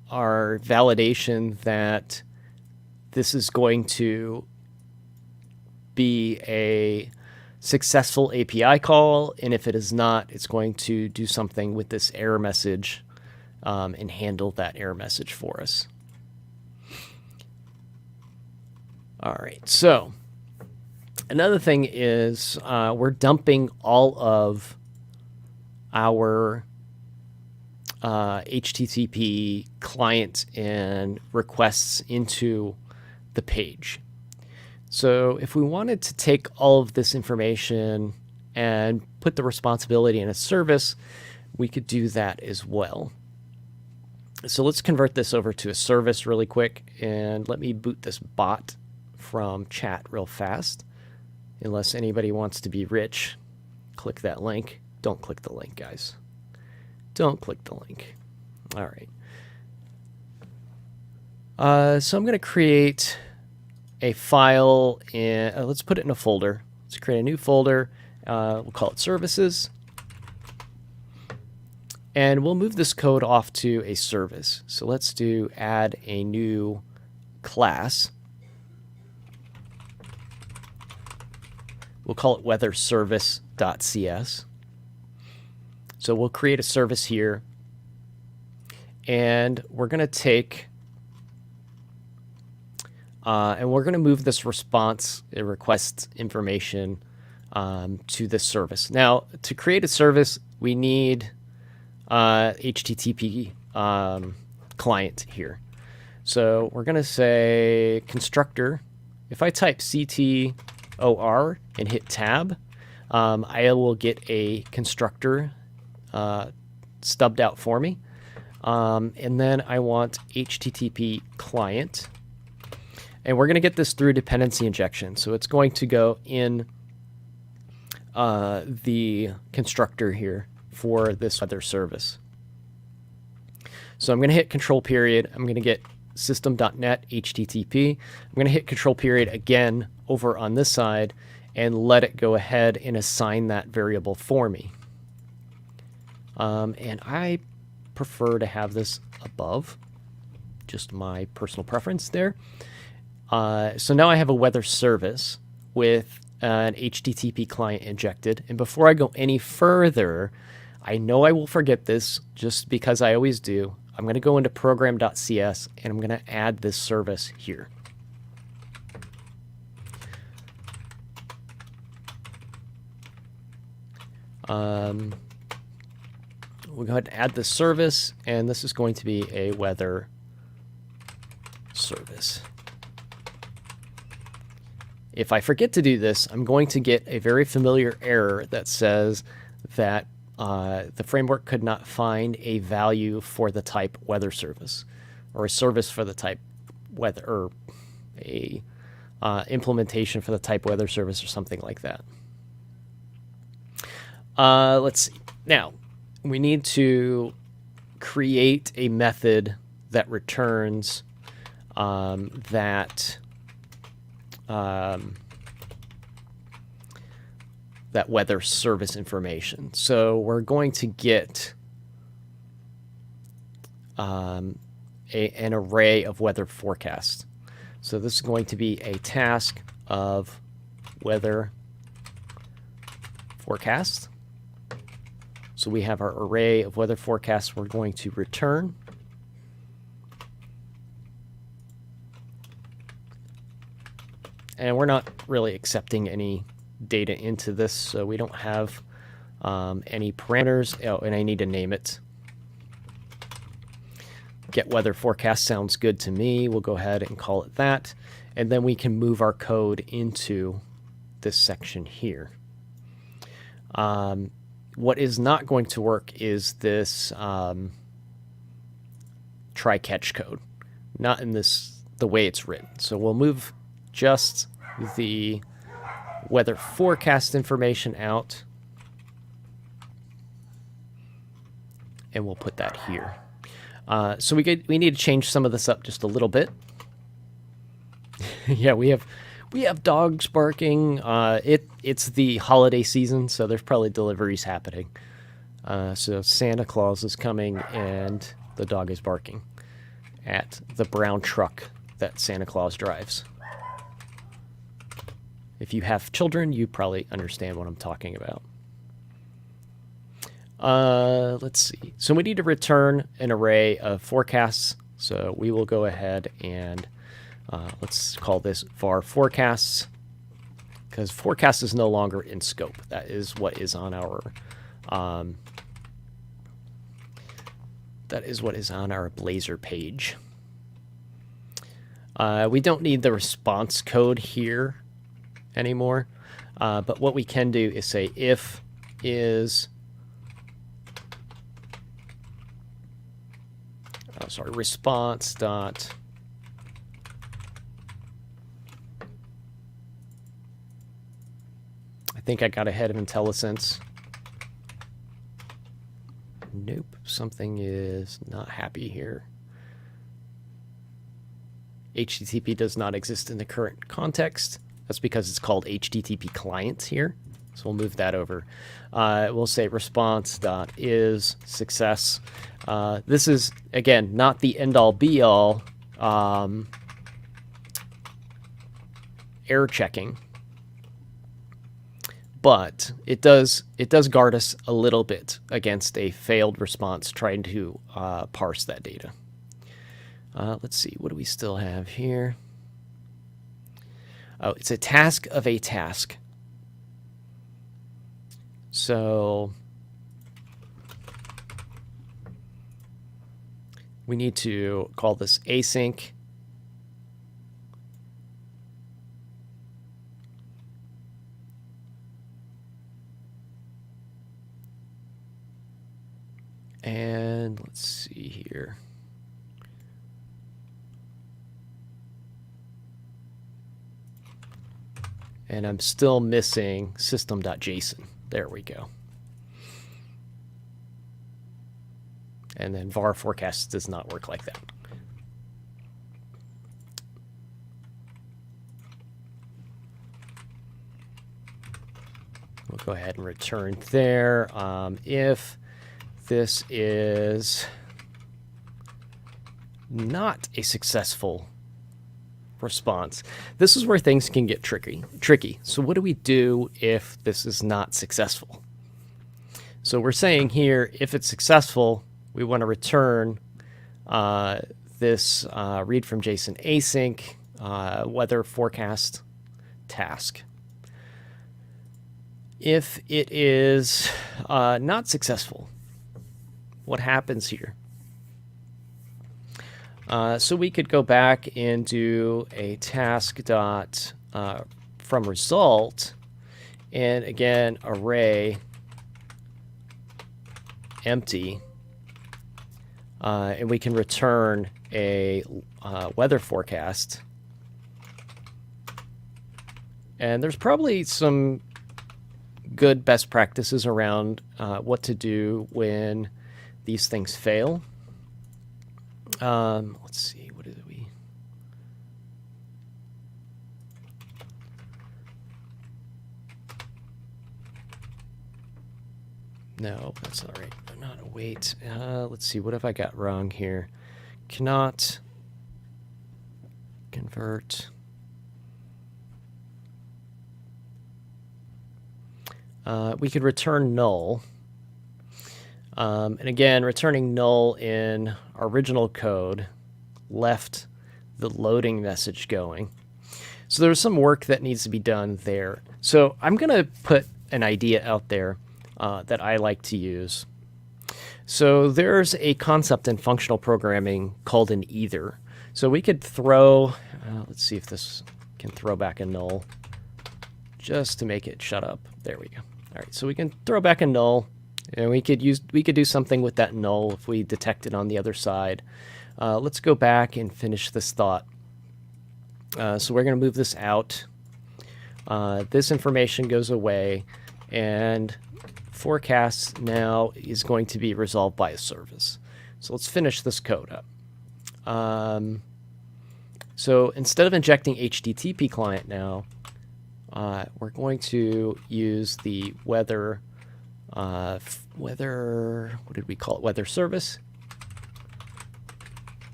validation that this is going to be a successful API call, and if it is not, it's going to do something with this error message and handle that error message for us. All right, so another thing is we're dumping all of our HTTP client and requests into the page. So if we wanted to take all of this information and put the responsibility in a service, we could do that as well. So let's convert this over to a service really quick, and let me boot this bot from chat real fast. Unless anybody wants to be rich, click that link. Don't click the link, guys. Don't click the link. All right. So I'm going to create a file in, let's put it in a folder. Let's create a new folder. We'll call it services. And we'll move this code off to a service. So let's add a new class. We'll call it weatherservice.cs. So we'll create a service here, and we're going to take and we're going to move this response request information to this service. Now, to create a service, we need HTTP client here. So we're going to say constructor. If I type CTOR and hit tab, I will get a constructor stubbed out for me. And then I want HTTP client. And we're going to get this through dependency injection. So it's going to go in the constructor here for this other service. So I'm going to hit control period. I'm going to get system.net HTTP. I'm going to hit control period again over on this side and let it go ahead and assign that variable for me. And I prefer to have this above, just my personal preference there. So now I have a weather service with an HTTP client injected. And before I go any further, I know I will forget this just because I always do. I'm going to go into program.cs and I'm going to add this service here. We'll go ahead and add this service, and this is going to be a weather service. If I forget to do this, I'm going to get a very familiar error that says that the framework could not find a value for the type weather service, or a service for the type weather, or a implementation for the type weather service, or something like that. Let's see. Now, we need to create a method that returns that weather service information. So we're going to get an array of weather forecasts. So this is going to be a task of weather forecast. So we have our array of weather forecasts we're going to return. And we're not really accepting any data into this, so we don't have any parameters. Oh, and I need to name it. Get weather forecast sounds good to me. We'll go ahead and call it that. And then we can move our code into this section here. What is not going to work is this try-catch code, not in the way it's written. So we'll move just the weather forecast information out, and we'll put that here. So we need to change some of this up just a little bit. Yeah, we have dogs barking. It's the holiday season, so there's probably deliveries happening. So Santa Claus is coming, and the dog is barking at the brown truck that Santa Claus drives. If you have children, you probably understand what I'm talking about. Let's see. So we need to return an array of forecasts. So we will go ahead and let's call this var forecasts, because forecast is no longer in scope. That is what is on our Blazor page. We don't need the response code here anymore, but what we can do is say if is response dot I think I got ahead of IntelliSense. Nope, something is not happy here. HTTP does not exist in the current context. That's because it's called HTTP client here. So we'll move that over. We'll say response.is success. This is, again, not the end-all be-all error checking, but it does guard us a little bit against a failed response trying to parse that data. Let's see, what do we still have here? Oh, it's a task of a task. So we need to call this async. And let's see here. And I'm still missing system.json. There we go. And then var forecast does not work like that. We'll go ahead and return there. If this is not a successful response. This is where things can get tricky. So what do we do if this is not successful? So we're saying here, if it's successful, we want to return this read from JSON async weather forecast task. If it is not successful, what happens here? So we could go back and do a task dot from result, and again array empty, and we can return a weather forecast. And there's probably some good best practices around what to do when these things fail. Let's see, what did we... No, that's all right. Not await. Let's see, what have I got wrong here? Cannot convert. We could return null. And again, returning null in our original code left the loading message going. So there's some work that needs to be done there. So I'm going to put an idea out there that I like to use. So there's a concept in functional programming called an either. So we could throw, let's see if this can throw back a null just to make it shut up. There we go. All right, so we can throw back a null, and we could do something with that null if we detect it on the other side. Let's go back and finish this thought. So we're going to move this out. This information goes away, and forecast now is going to be resolved by a service. So let's finish this code up. So instead of injecting HTTP client now, we're going to use the weather, what did we call it? Weather service,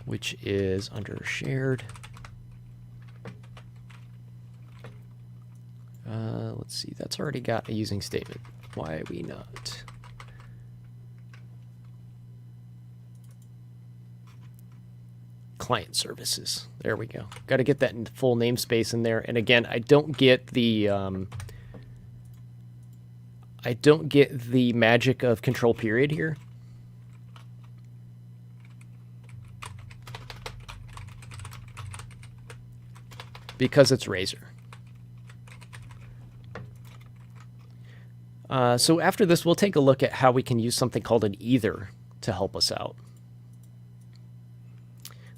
which is under shared. Let's see, that's already got a using statement. Why are we not? Client services. There we go. Got to get that in full namespace in there. And again, I don't get the magic of control period here. Because it's Razor. So after this, we'll take a look at how we can use something called an either to help us out.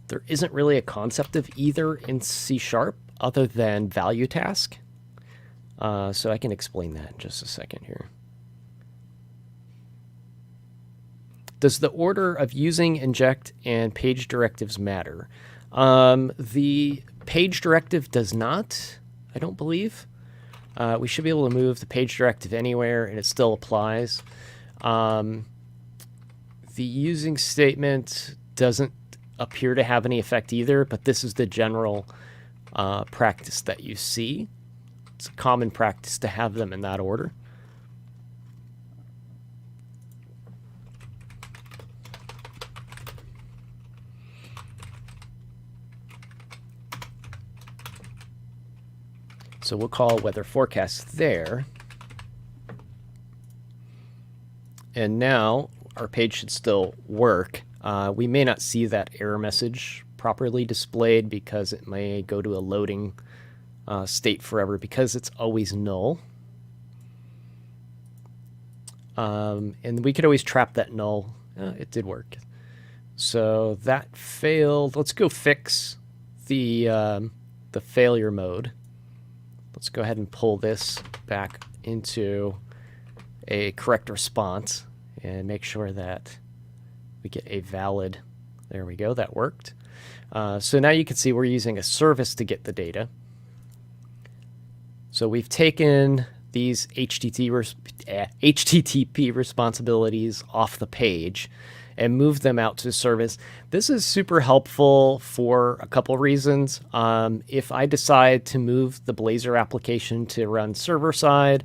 There isn't really a concept of either in C# other than value task. So I can explain that in just a second here. Does the order of using, inject, and page directives matter? The page directive does not, I don't believe. We should be able to move the page directive anywhere, and it still applies. The using statement doesn't appear to have any effect either, but this is the general practice that you see. It's a common practice to have them in that order. So we'll call weather forecast there. And now our page should still work. We may not see that error message properly displayed because it may go to a loading state forever because it's always null. And we could always trap that null. It did work. So that failed. Let's go fix the failure mode. Let's go ahead and pull this back into a correct response and make sure that we get a valid. There we go. That worked. So now you can see we're using a service to get the data. So we've taken these HTTP responsibilities off the page, and move them out to service. This is super helpful for a couple reasons. If I decide to move the Blazor application to run server side,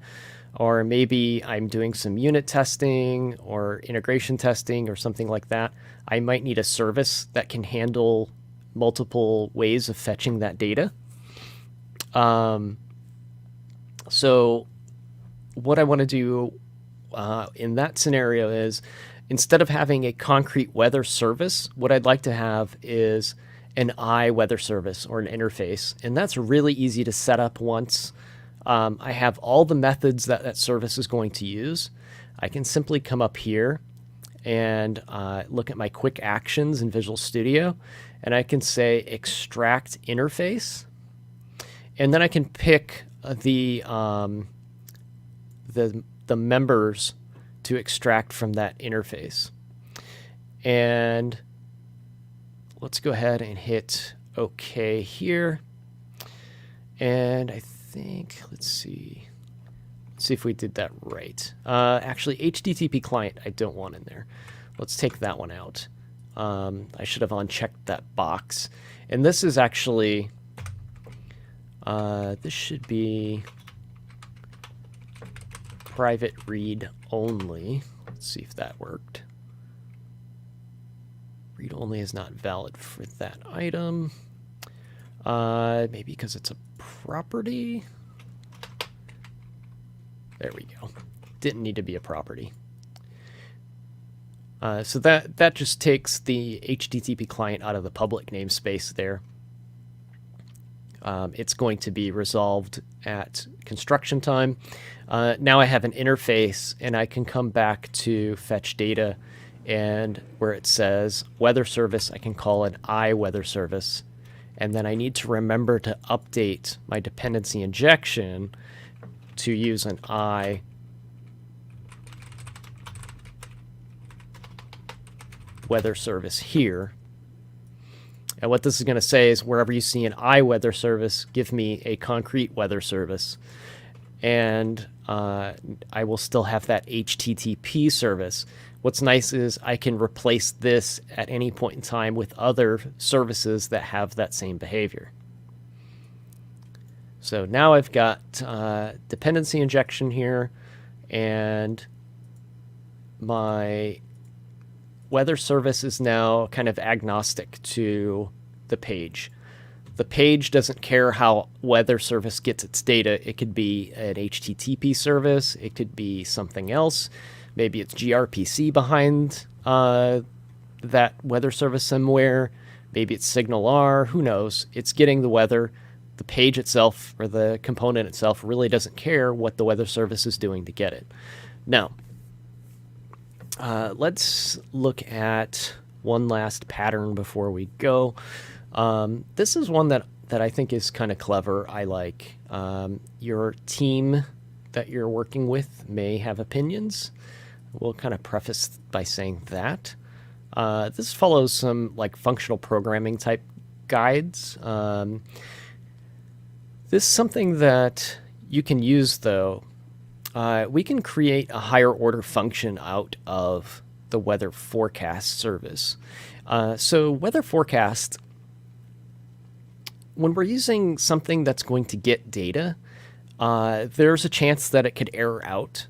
or maybe I'm doing some unit testing or integration testing or something like that, I might need a service that can handle multiple ways of fetching that data. So what I want to do in that scenario is, instead of having a concrete weather service, what I'd like to have is an weather service or an interface. And that's really easy to set up once I have all the methods that that service is going to use. I can simply come up here and look at my quick actions in Visual Studio, and I can say extract interface, and then I can pick the members to extract from that interface. And let's go ahead and hit OK here. And I think, let's see if we did that right. Actually, HTTP client I don't want in there. Let's take that one out. I should have unchecked that box. And this is actually, this should be private read only. Let's see if that worked. Read only is not valid for that item. Maybe because it's a property. There we go. Didn't need to be a property. So that just takes the HTTP client out of the public namespace there. It's going to be resolved at construction time. Now I have an interface, and I can come back to fetch data, and where it says weather service, I can call an weather service. And then I need to remember to update my dependency injection to use an weather service here. And what this is going to say is, wherever you see an weather service, give me a concrete weather service. And I will still have that HTTP service. What's nice is I can replace this at any point in time with other services that have that same behavior. So now I've got dependency injection here, and my weather service is now kind of agnostic to the page. The page doesn't care how weather service gets its data. It could be an HTTP service. It could be something else. Maybe it's gRPC behind that weather service somewhere. Maybe it's SignalR. Who knows? It's getting the weather. The page itself, or the component itself, really doesn't care what the weather service is doing to get it. Now, let's look at one last pattern before we go. This is one that I think is kind of clever. I like. Your team that you're working with may have opinions. We'll kind of preface by saying that. This follows some like functional programming type guides. This is something that you can use, though. We can create a higher order function out of the weather forecast service. So weather forecast, when we're using something that's going to get data, there's a chance that it could error out,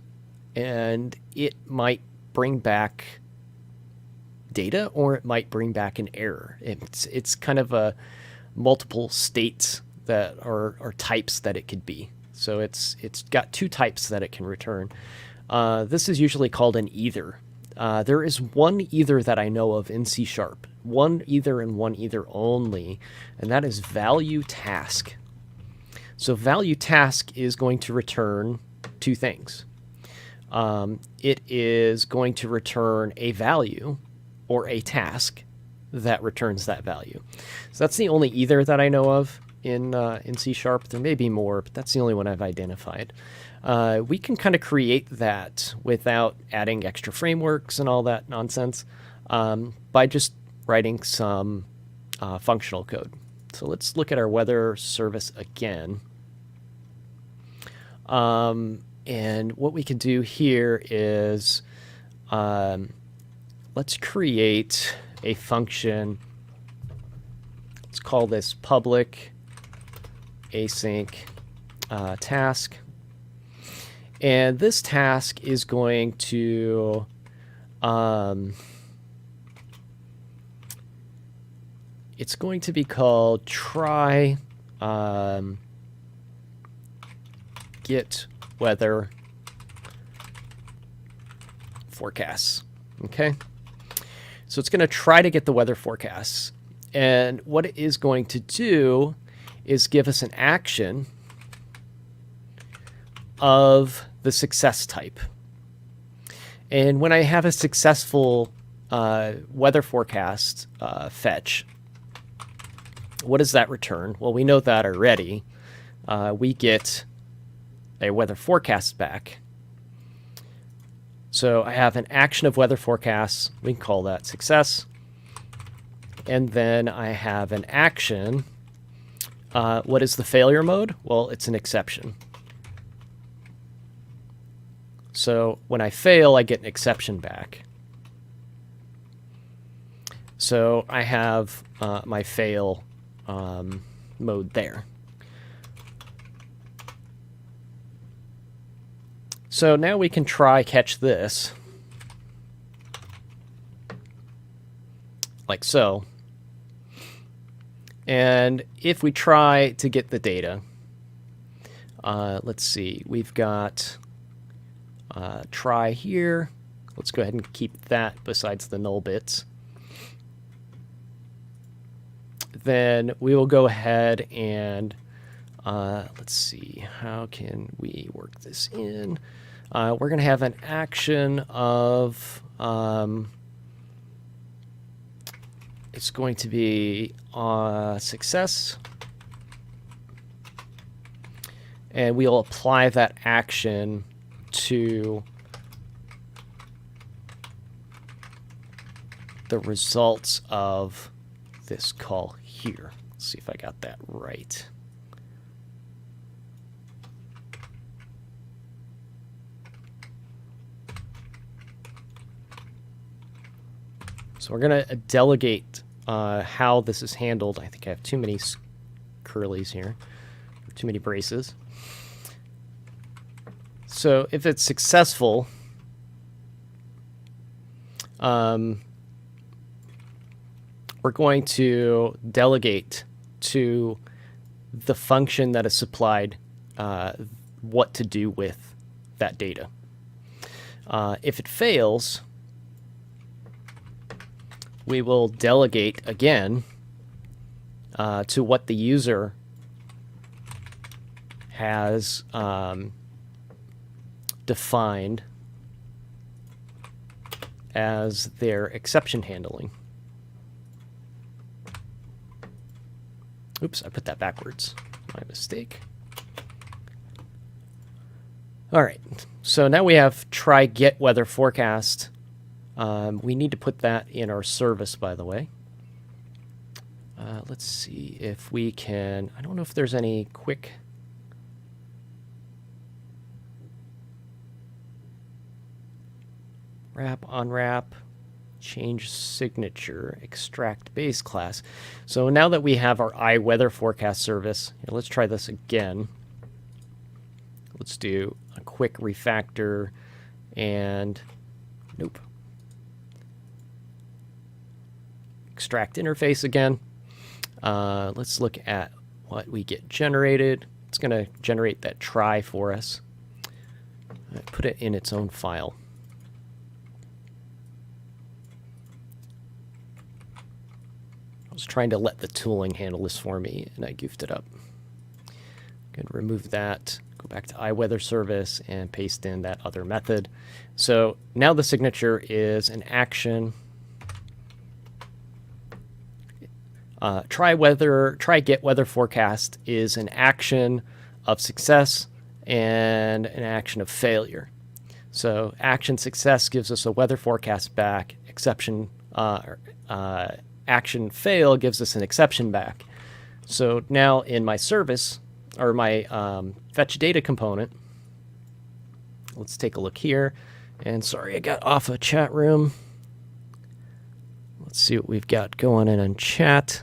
and it might bring back data, or it might bring back an error. It's kind of a multiple states that are types that it could be. So it's got two types that it can return. This is usually called an either. There is one either that I know of in C#, one either and one either only, and that is value task. So value task is going to return two things. It is going to return a value or a task that returns that value. So that's the only either that I know of in C#. There may be more, but that's the only one I've identified. We can kind of create that without adding extra frameworks and all that nonsense by just writing some functional code. So let's look at our weather service again. And what we can do here is let's create a function. Let's call this public async task. And this task is going to it's going to be called try get weather forecasts. Okay, so it's going to try to get the weather forecasts, and what it is going to do is give us an action of the success type. And when I have a successful weather forecast fetch, what does that return? Well, we know that already. We get a weather forecast back. So I have an action of weather forecasts. We can call that success. And then I have an action. What is the failure mode? Well, it's an exception. So when I fail, I get an exception back. So I have my fail mode there. So now we can try catch this, like so. And if we try to get the data, let's see, we've got try here. Let's go ahead and keep that besides the null bits. Then we will go ahead and let's see, how can we work this in? We're going to have an action of, it's going to be success. And we'll apply that action to the results of this call here. Let's see if I got that right. So we're going to delegate how this is handled. I think I have too many curlies here, too many braces. So if it's successful, we're going to delegate to the function that is supplied what to do with that data. If it fails, we will delegate again to what the user has defined as their exception handling. Oops, I put that backwards. My mistake. All right, so now we have try get weather forecast. We need to put that in our service, by the way. Let's see if we can. I don't know if there's any quick. Wrap, unwrap, change signature, extract base class. So now that we have our iWeather forecast service, here, let's try this again. Let's do a quick refactor and nope. Extract interface again. Let's look at what we get generated. It's going to generate that try for us. Put it in its own file. I was trying to let the tooling handle this for me, and I goofed it up. Going to remove that, go back to iWeather service, and paste in that other method. So now the signature is an action. Try get weather forecast is an action of success and an action of failure. So action success gives us a weather forecast back. Exception action fail gives us an exception back. So now in my service, or my fetch data component, let's take a look here. And sorry, I got off a chat room. Let's see what we've got going in chat.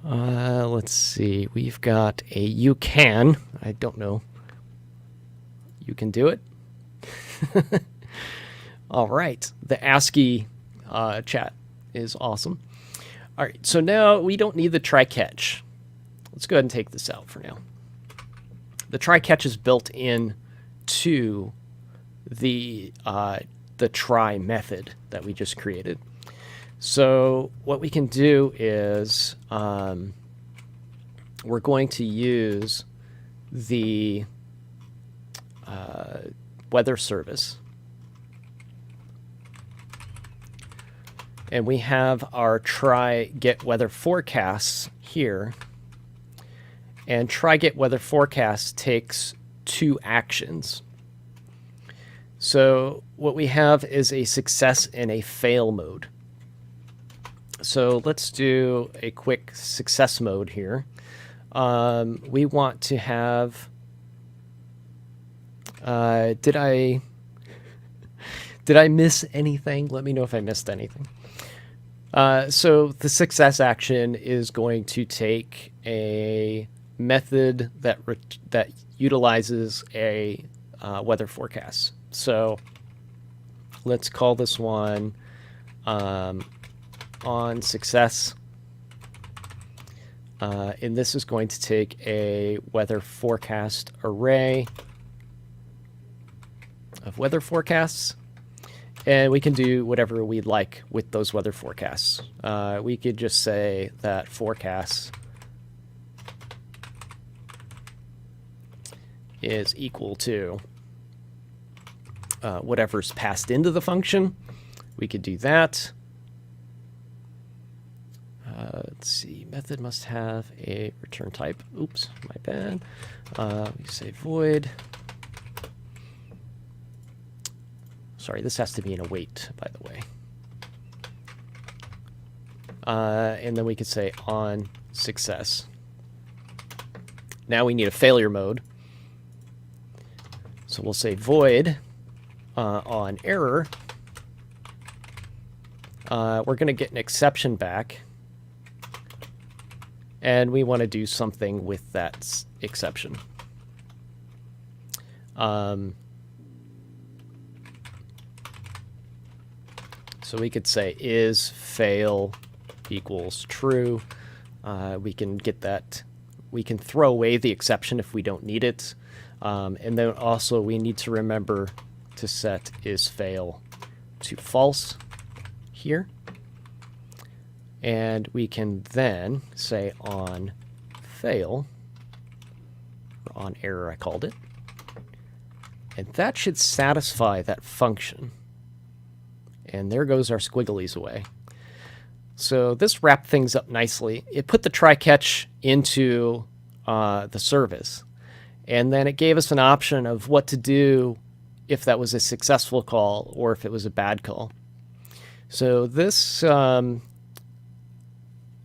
Let's see. We've got a you can. I don't know. You can do it. All right. The ASCII chat is awesome. All right. So now we don't need the try catch. Let's go ahead and take this out for now. The try catch is built in to the try method that we just created. So what we can do is we're going to use the weather service. And we have our try get weather forecasts here. And try get weather forecast takes 2 actions. So what we have is a success and a fail mode. So let's do a quick success mode here. We want to have... did I miss anything? Let me know if I missed anything. So the success action is going to take a method that utilizes a weather forecast. So let's call this one on success. And this is going to take a weather forecast array of weather forecasts. And we can do whatever we'd like with those weather forecasts. We could just say that forecast is equal to whatever's passed into the function. We could do that. Let's see. Method must have a return type. Oops, my bad. We say void. Sorry, this has to be in a wait, by the way. And then we could say on success. Now we need a failure mode. So we'll say void on error. We're going to get an exception back. And we want to do something with that exception. So we could say is fail equals true. We can get that. We can throw away the exception if we don't need it. And then also we need to remember to set is fail to false here. And we can then say on fail, or on error I called it. And that should satisfy that function. And there goes our squigglies away. So this wrapped things up nicely. It put the try-catch into the service. And then it gave us an option of what to do if that was a successful call or if it was a bad call. So this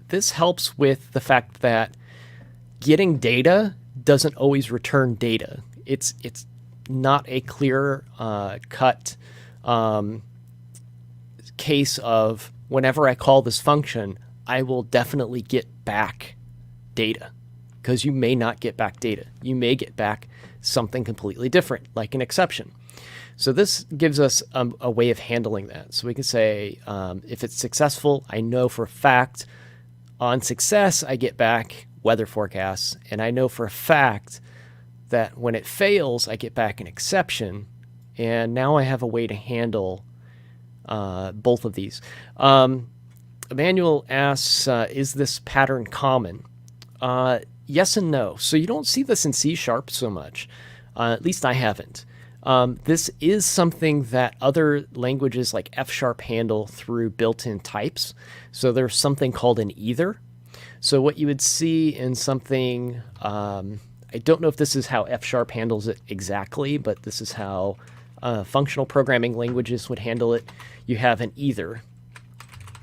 this helps with the fact that getting data doesn't always return data. It's not a clear cut case of whenever I call this function, I will definitely get back data, because you may not get back data. You may get back something completely different, like an exception. So this gives us a way of handling that. So we can say if it's successful, I know for a fact on success I get back weather forecasts, and I know for a fact that when it fails I get back an exception, and now I have a way to handle both of these. Emmanuel asks, is this pattern common? Yes and no. So you don't see this in C# so much. At least I haven't. This is something that other languages like F# handle through built-in types. So there's something called an either. So what you would see in something, I don't know if this is how F# handles it exactly, but this is how functional programming languages would handle it. You have an either.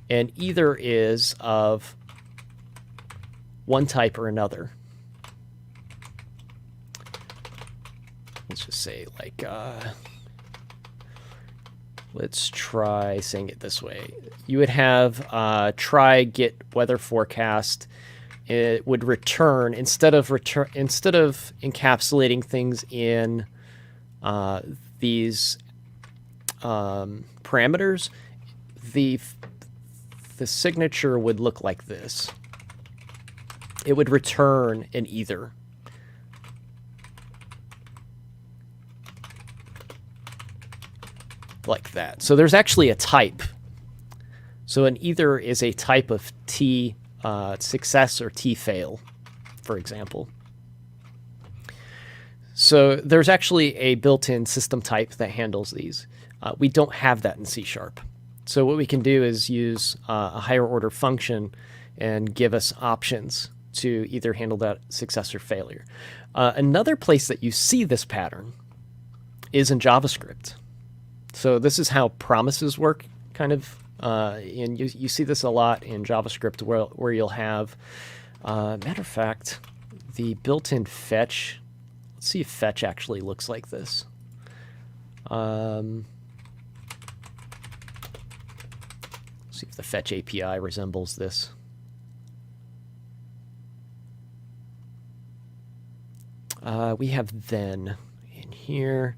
And either is of one type or another. Let's just say like let's try saying it this way. You would have try get weather forecast. It would return instead of encapsulating things in these parameters. The signature would look like this. It would return an either. Like that. So there's actually a type. So an either is a type of T success or T fail, for example. So there's actually a built-in system type that handles these. We don't have that in C#. So what we can do is use a higher order function and give us options to either handle that success or failure. Another place that you see this pattern is in JavaScript. So this is how promises work, kind of. And you see this a lot in JavaScript where you'll have, matter of fact, the built-in fetch. Let's see if fetch actually looks like this. See if the fetch API resembles this. We have then in here.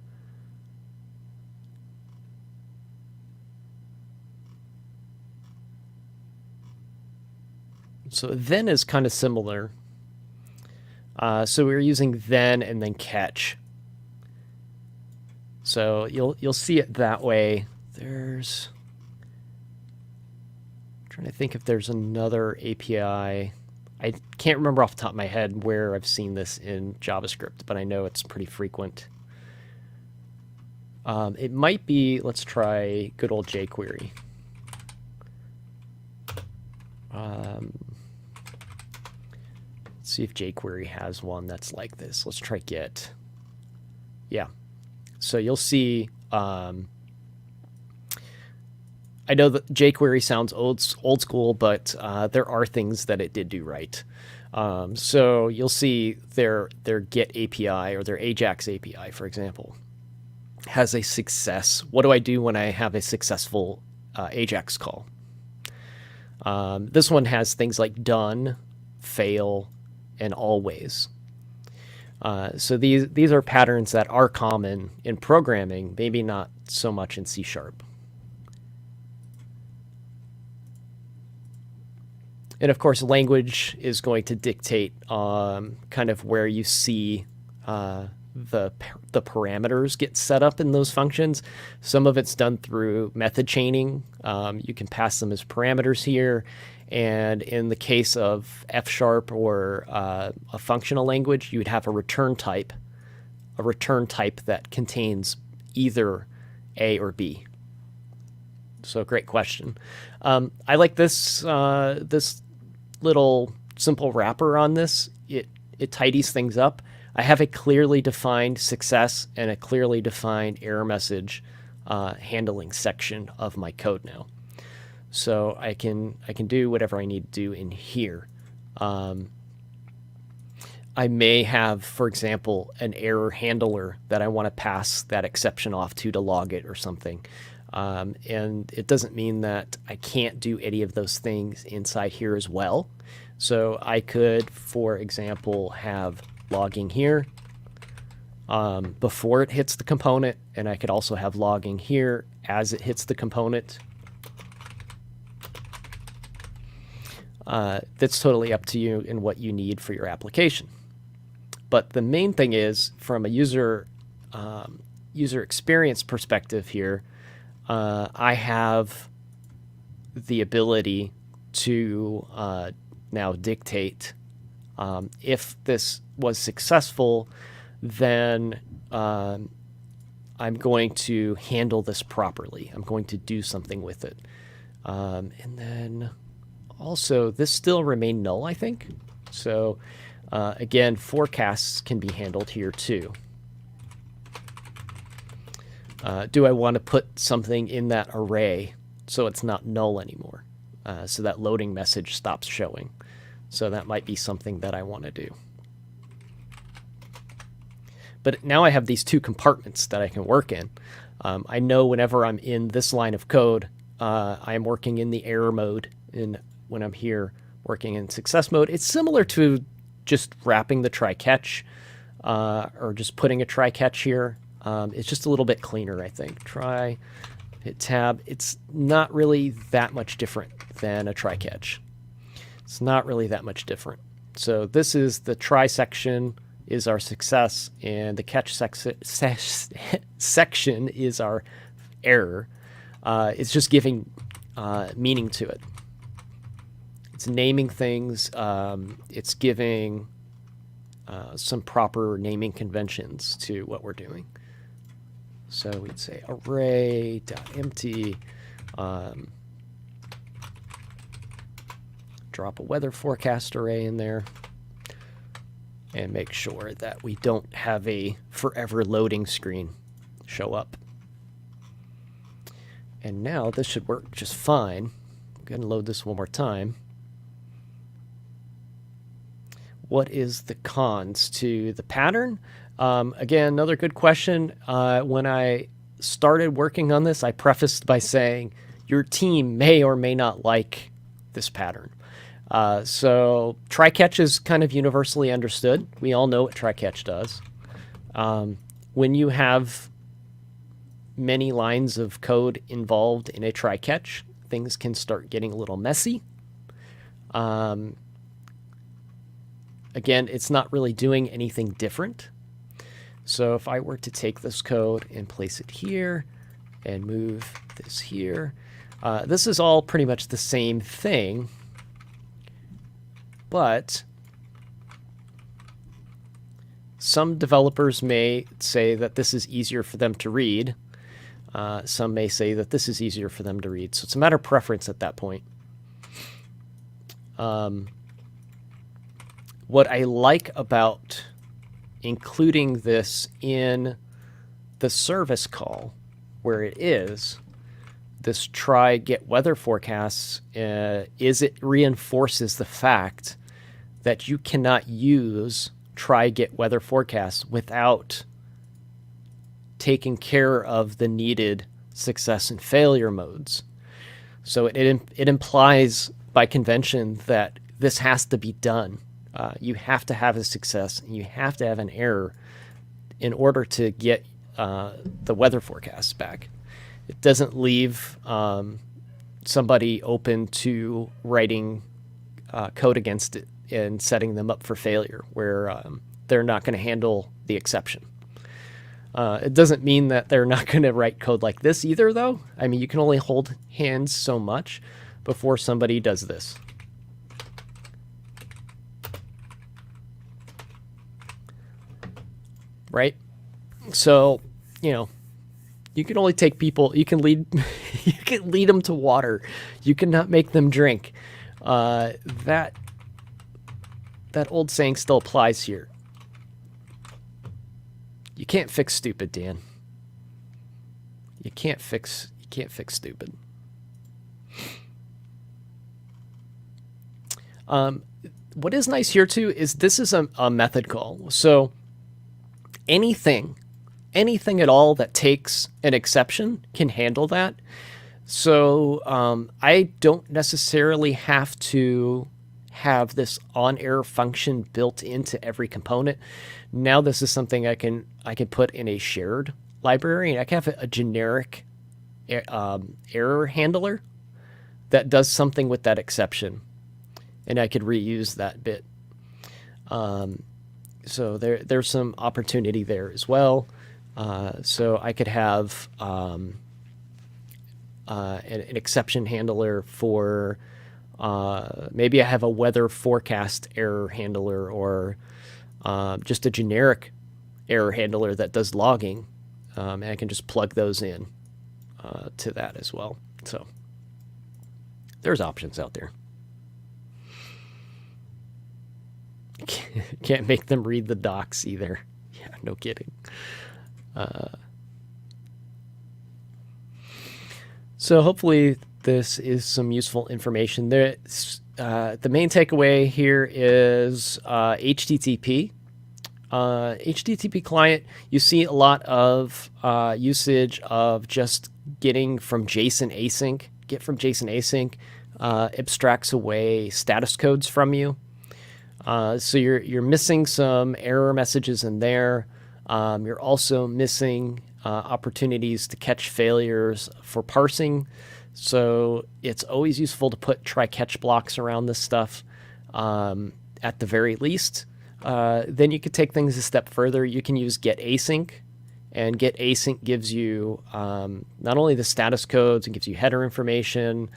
So then is kind of similar. So we're using then and then catch. So you'll see it that way. I'm trying to think if there's another API. I can't remember off the top of my head where I've seen this in JavaScript, but I know it's pretty frequent. It might be, let's try good old jQuery. Let's see if jQuery has one that's like this. Let's try get. Yeah. So you'll see, I know that jQuery sounds old school, but there are things that it did do right. So you'll see their get API or their Ajax API, for example, has a success. What do I do when I have a successful Ajax call? This one has things like done, fail, and always. So these are patterns that are common in programming, maybe not so much in C#. And of course, language is going to dictate kind of where you see the parameters get set up in those functions. Some of it's done through method chaining. You can pass them as parameters here. And in the case of F# or a functional language, you would have a return type that contains either A or B. So great question. I like this this little simple wrapper on this. It tidies things up. I have a clearly defined success and a clearly defined error message handling section of my code now. So I can do whatever I need to do in here. I may have, for example, an error handler that I want to pass that exception off to log it or something. And it doesn't mean that I can't do any of those things inside here as well. So I could, for example, have logging here before it hits the component, and I could also have logging here as it hits the component. That's totally up to you and what you need for your application. But the main thing is, from a user experience perspective here, I have the ability to now dictate if this was successful, then I'm going to handle this properly. I'm going to do something with it. And then also, this still remain null, I think. So again, forecasts can be handled here too. Do I want to put something in that array so it's not null anymore? So that loading message stops showing. So that might be something that I want to do. But now I have these two compartments that I can work in. I know whenever I'm in this line of code, I'm working in the error mode. And when I'm here working in success mode, it's similar to just wrapping the try-catch or just putting a try-catch here. It's just a little bit cleaner, I think. Try, hit tab. It's not really that much different than a try-catch. It's not really that much different. So this is the try section is our success, and the catch section is our error. It's just giving meaning to it. It's naming things. It's giving some proper naming conventions to what we're doing. So we'd say array.empty, drop a weather forecast array in there, and make sure that we don't have a forever loading screen show up. And now this should work just fine. I'm going to load this one more time. What is the cons to the pattern? Again, another good question. When I started working on this, I prefaced by saying your team may or may not like this pattern. So try-catch is kind of universally understood. We all know what try-catch does. When you have many lines of code involved in a try-catch, things can start getting a little messy. Again, it's not really doing anything different. So if I were to take this code and place it here and move this here, this is all pretty much the same thing, but some developers may say that this is easier for them to read. Some may say that this is easier for them to read. So it's a matter of preference at that point. What I like about including this in the service call where it is, this try get weather forecasts, is it reinforces the fact that you cannot use try get weather forecasts without taking care of the needed success and failure modes. So it implies by convention that this has to be done. You have to have a success and you have to have an error in order to get the weather forecasts back. It doesn't leave somebody open to writing code against it and setting them up for failure where they're not going to handle the exception. It doesn't mean that they're not going to write code like this either, though. I mean, you can only hold hands so much before somebody does this. Right? So, you know, you can only take people, you can lead them to water. You cannot make them drink. That old saying still applies here. You can't fix stupid, Dan. You can't fix stupid. What is nice here too is this is a method call. So anything at all that takes an exception can handle that. So I don't necessarily have to have this on-error function built into every component. Now this is something I can put in a shared library, and I can have a generic error handler that does something with that exception, and I could reuse that bit. So there's some opportunity there as well. So I could have an exception handler for maybe I have a weather forecast error handler, or just a generic error handler that does logging, and I can just plug those in to that as well. So there's options out there. Can't make them read the docs either. Yeah, no kidding. So hopefully this is some useful information. The main takeaway here is HTTP. HTTP client, you see a lot of usage of just getting from JSON async. Get from JSON async abstracts away status codes from you. So you're missing some error messages in there. You're also missing opportunities to catch failures for parsing. So it's always useful to put try-catch blocks around this stuff at the very least. Then you could take things a step further. You can use get async, and get async gives you not only the status codes, it gives you header information.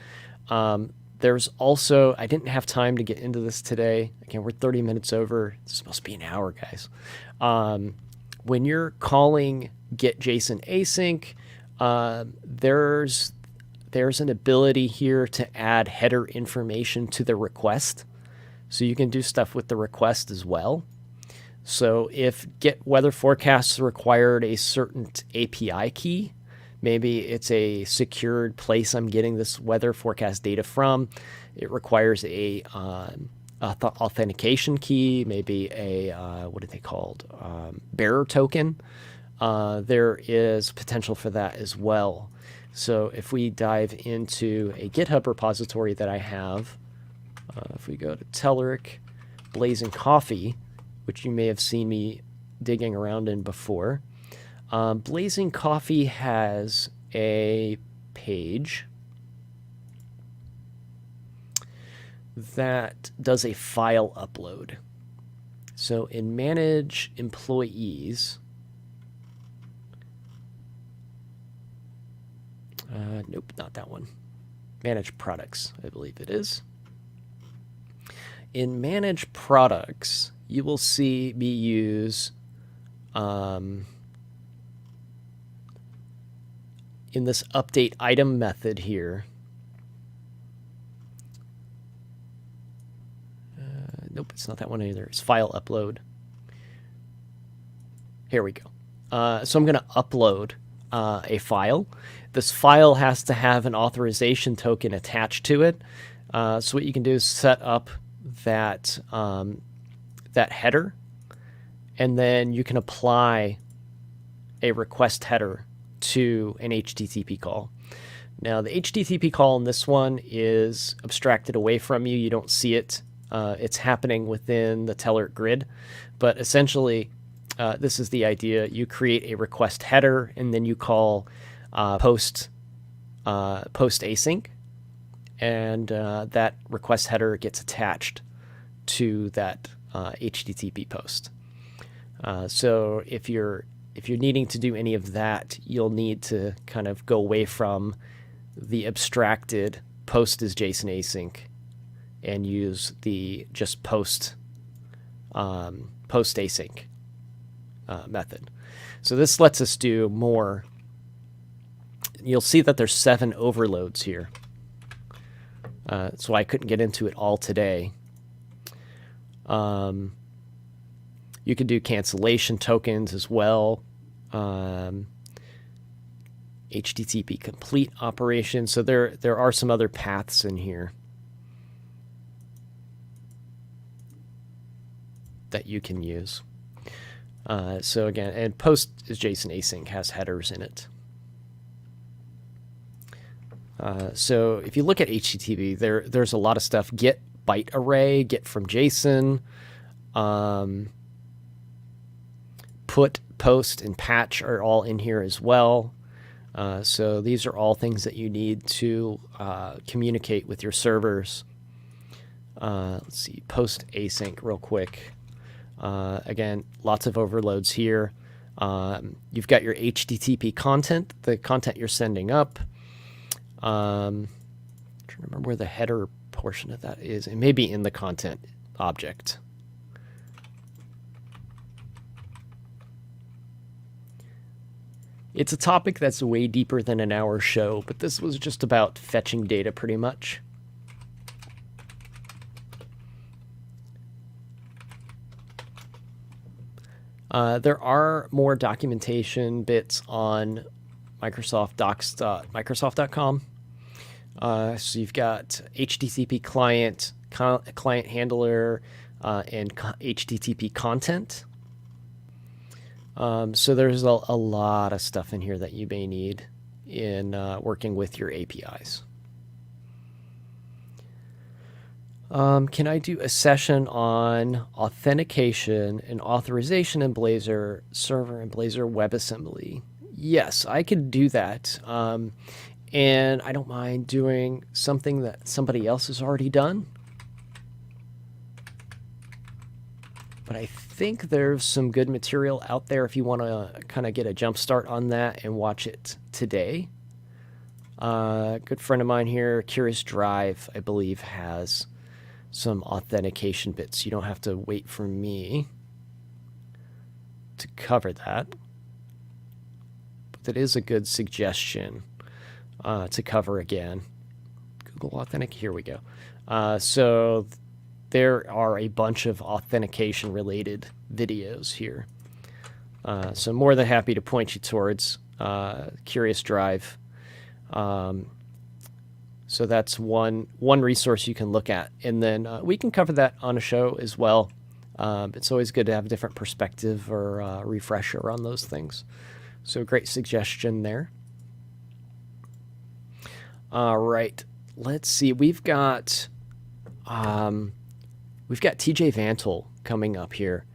There's also, I didn't have time to get into this today. Again, we're 30 minutes over. It's supposed to be an hour, guys. When you're calling get JSON async, there's an ability here to add header information to the request. So you can do stuff with the request as well. So if get weather forecasts required a certain API key, maybe it's a secured place I'm getting this weather forecast data from. It requires a authentication key, maybe a, what are they called? Bearer token. There is potential for that as well. So if we dive into a GitHub repository that I have, if we go to Telerik Blazing Coffee, which you may have seen me digging around in before, Blazing Coffee has a page that does a file upload. So in Manage Employees, nope, not that one. Manage Products, I believe it is. In Manage Products, you will see me use in this update item method here. Nope, it's not that one either. It's file upload. Here we go. So I'm going to upload a file. This file has to have an authorization token attached to it. So what you can do is set up that that header, and then you can apply a request header to an HTTP call. Now the HTTP call in this one is abstracted away from you. You don't see it. It's happening within the Telerik grid, but essentially this is the idea. You create a request header, and then you call post async, and that request header gets attached to that HTTP post. So if you're needing to do any of that, you'll need to kind of go away from the abstracted post as JSON async and use the just post async method. So this lets us do more. You'll see that there's 7 overloads here. So I couldn't get into it all today. You can do cancellation tokens as well. HTTP complete operation. So there are some other paths in here that you can use. So again, and post is JSON async, has headers in it. So if you look at HTTP, there's a lot of stuff. Get byte array, get from JSON, put, post, and patch are all in here as well. So these are all things that you need to communicate with your servers. Let's see, post async real quick. Again, lots of overloads here. You've got your HTTP content, the content you're sending up. I'm trying to remember where the header portion of that is. It may be in the content object. It's a topic that's way deeper than an hour show, but this was just about fetching data pretty much. There are more documentation bits on Microsoft.com. So you've got HTTP client, client handler, and HTTP content. So there's a lot of stuff in here that you may need in working with your APIs. Can I do a session on authentication and authorization in Blazor Server and Blazor WebAssembly? Yes, I could do that. And I don't mind doing something that somebody else has already done. But I think there's some good material out there if you want to kind of get a jump start on that and watch it today. A good friend of mine here, Curious Drive, I believe, has some authentication bits. You don't have to wait for me to cover that. But that is a good suggestion to cover again. Google Authentic, here we go. So there are a bunch of authentication related videos here. So I'm more than happy to point you towards Curious Drive. So that's one resource you can look at. And then we can cover that on a show as well. It's always good to have a different perspective or refresher on those things. So great suggestion there. All right, let's see. We've got TJ Vantel coming up here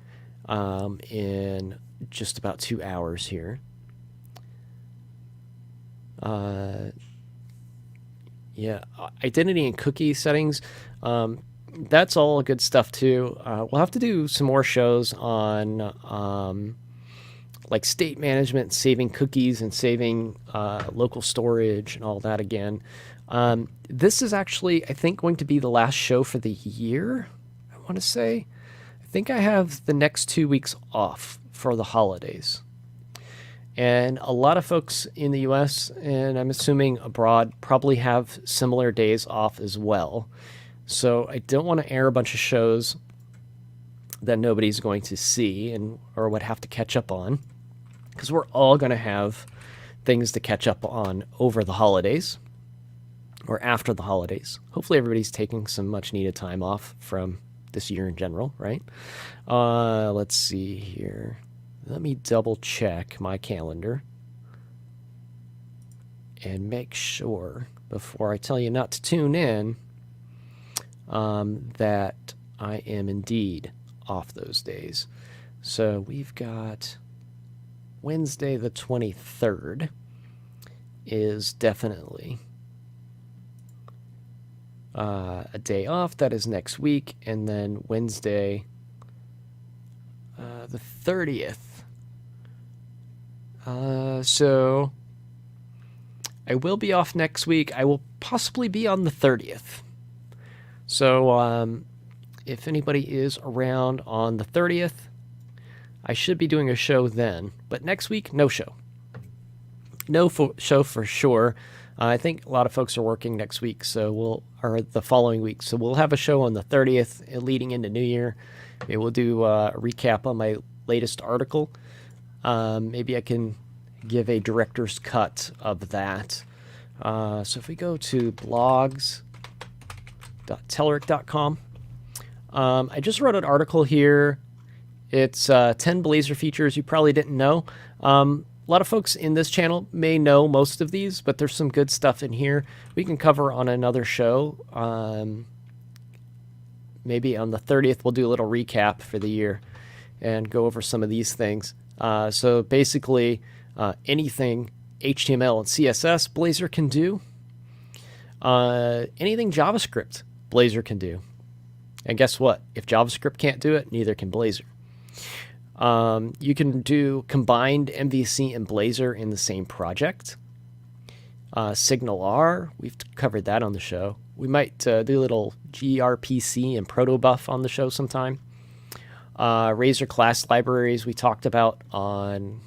in just about 2 hours here. Yeah, identity and cookie settings. That's all good stuff too. We'll have to do some more shows on like state management, saving cookies and saving local storage and all that again. This is actually, I think, going to be the last show for the year, I want to say. I think I have the next 2 weeks off for the holidays. And a lot of folks in the US, and I'm assuming abroad, probably have similar days off as well. So I don't want to air a bunch of shows that nobody's going to see or would have to catch up on, because we're all going to have things to catch up on over the holidays or after the holidays. Hopefully everybody's taking some much needed time off from this year in general, right? Let's see here. Let me double check my calendar and make sure before I tell you not to tune in that I am indeed off those days. So we've got Wednesday the 23rd is definitely a day off. That is next week. And then Wednesday the 30th. So I will be off next week. I will possibly be on the 30th. So if anybody is around on the 30th, I should be doing a show then. But next week, no show. No show for sure. I think a lot of folks are working next week, or the following week. So we'll have a show on the 30th leading into New Year. Maybe we'll do a recap on my latest article. Maybe I can give a director's cut of that. So if we go to blogs.telerik.com, I just wrote an article here. It's 10 Blazor features you probably didn't know. A lot of folks in this channel may know most of these, but there's some good stuff in here we can cover on another show. Maybe on the 30th, we'll do a little recap for the year and go over some of these things. So basically, anything HTML and CSS Blazor can do. Anything JavaScript Blazor can do. And guess what? If JavaScript can't do it, neither can Blazor. You can do combined MVC and Blazor in the same project. Signal R, we've covered that on the show. We might do a little gRPC and protobuf on the show sometime. Razor class libraries we talked about on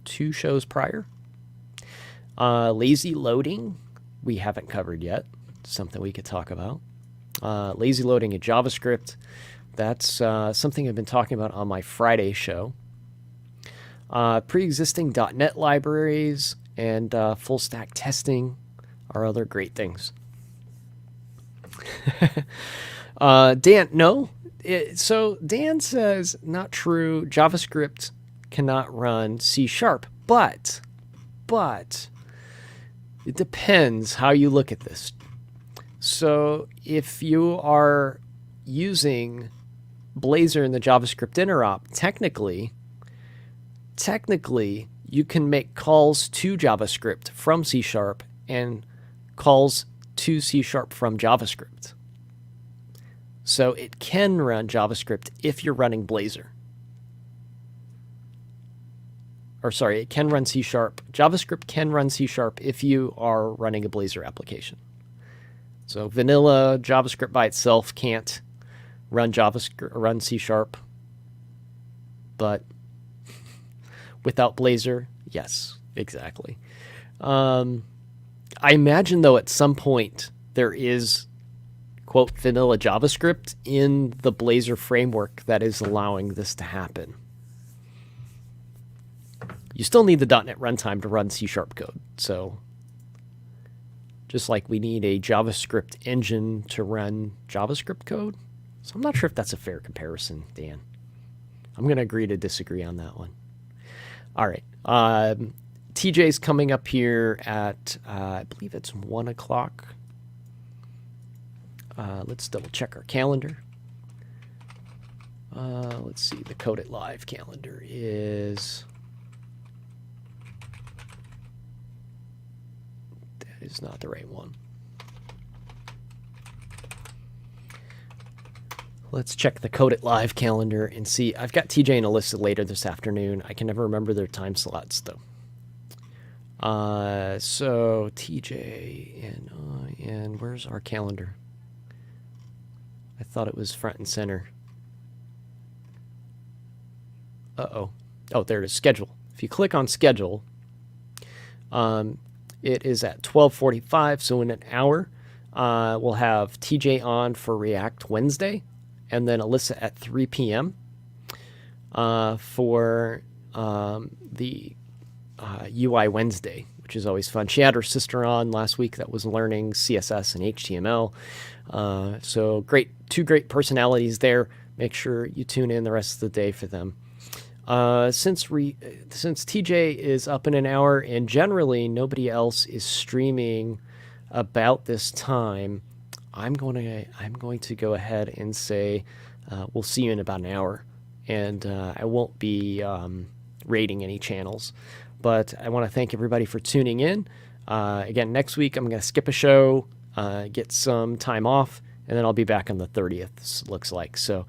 2 shows prior. Lazy loading we haven't covered yet. Something we could talk about. Lazy loading in JavaScript. That's something I've been talking about on my Friday show. Pre-existing .NET libraries and full stack testing are other great things. Dan, no. So Dan says, not true. JavaScript cannot run C#. But it depends how you look at this. So if you are using Blazor in the JavaScript interop, technically you can make calls to JavaScript from C# and calls to C# from JavaScript. So it can run JavaScript if you're running Blazor. Or sorry, it can run C#. JavaScript can run C# if you are running a Blazor application. So vanilla JavaScript by itself can't run C#, but without Blazor, yes, exactly. I imagine, though, at some point there is, quote, vanilla JavaScript in the Blazor framework that is allowing this to happen. You still need the .NET runtime to run C# code. So just like we need a JavaScript engine to run JavaScript code. So I'm not sure if that's a fair comparison, Dan. I'm going to agree to disagree on that one. All right. TJ's coming up here at, I believe it's 1 o'clock. Let's double check our calendar. Let's see. The Code It Live calendar is... That is not the right one. Let's check the Code It Live calendar and see. I've got TJ and Alyssa later this afternoon. I can never remember their time slots, though. So TJ and where's our calendar? I thought it was front and center. Uh-oh. Oh, there it is, schedule. If you click on schedule, it is at 12:45, so in an hour. We'll have TJ on for React Wednesday, and then Alyssa at 3 p.m. For the UI Wednesday, which is always fun. She had her sister on last week that was learning CSS and HTML. So great, two great personalities there. Make sure you tune in the rest of the day for them. Since TJ is up in an hour and generally nobody else is streaming about this time, I'm going to go ahead and say we'll see you in about an hour, and I won't be rating any channels. But I want to thank everybody for tuning in. Again, next week I'm going to skip a show, get some time off, and then I'll be back on the 30th, looks like. So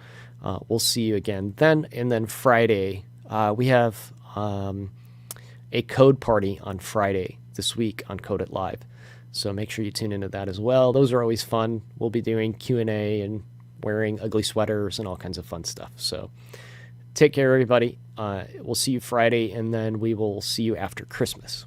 we'll see you again then. And then Friday, we have a code party on Friday this week on Code It Live. So make sure you tune into that as well. Those are always fun. We'll be doing Q&A and wearing ugly sweaters and all kinds of fun stuff. So take care, everybody. We'll see you Friday, and then we will see you after Christmas.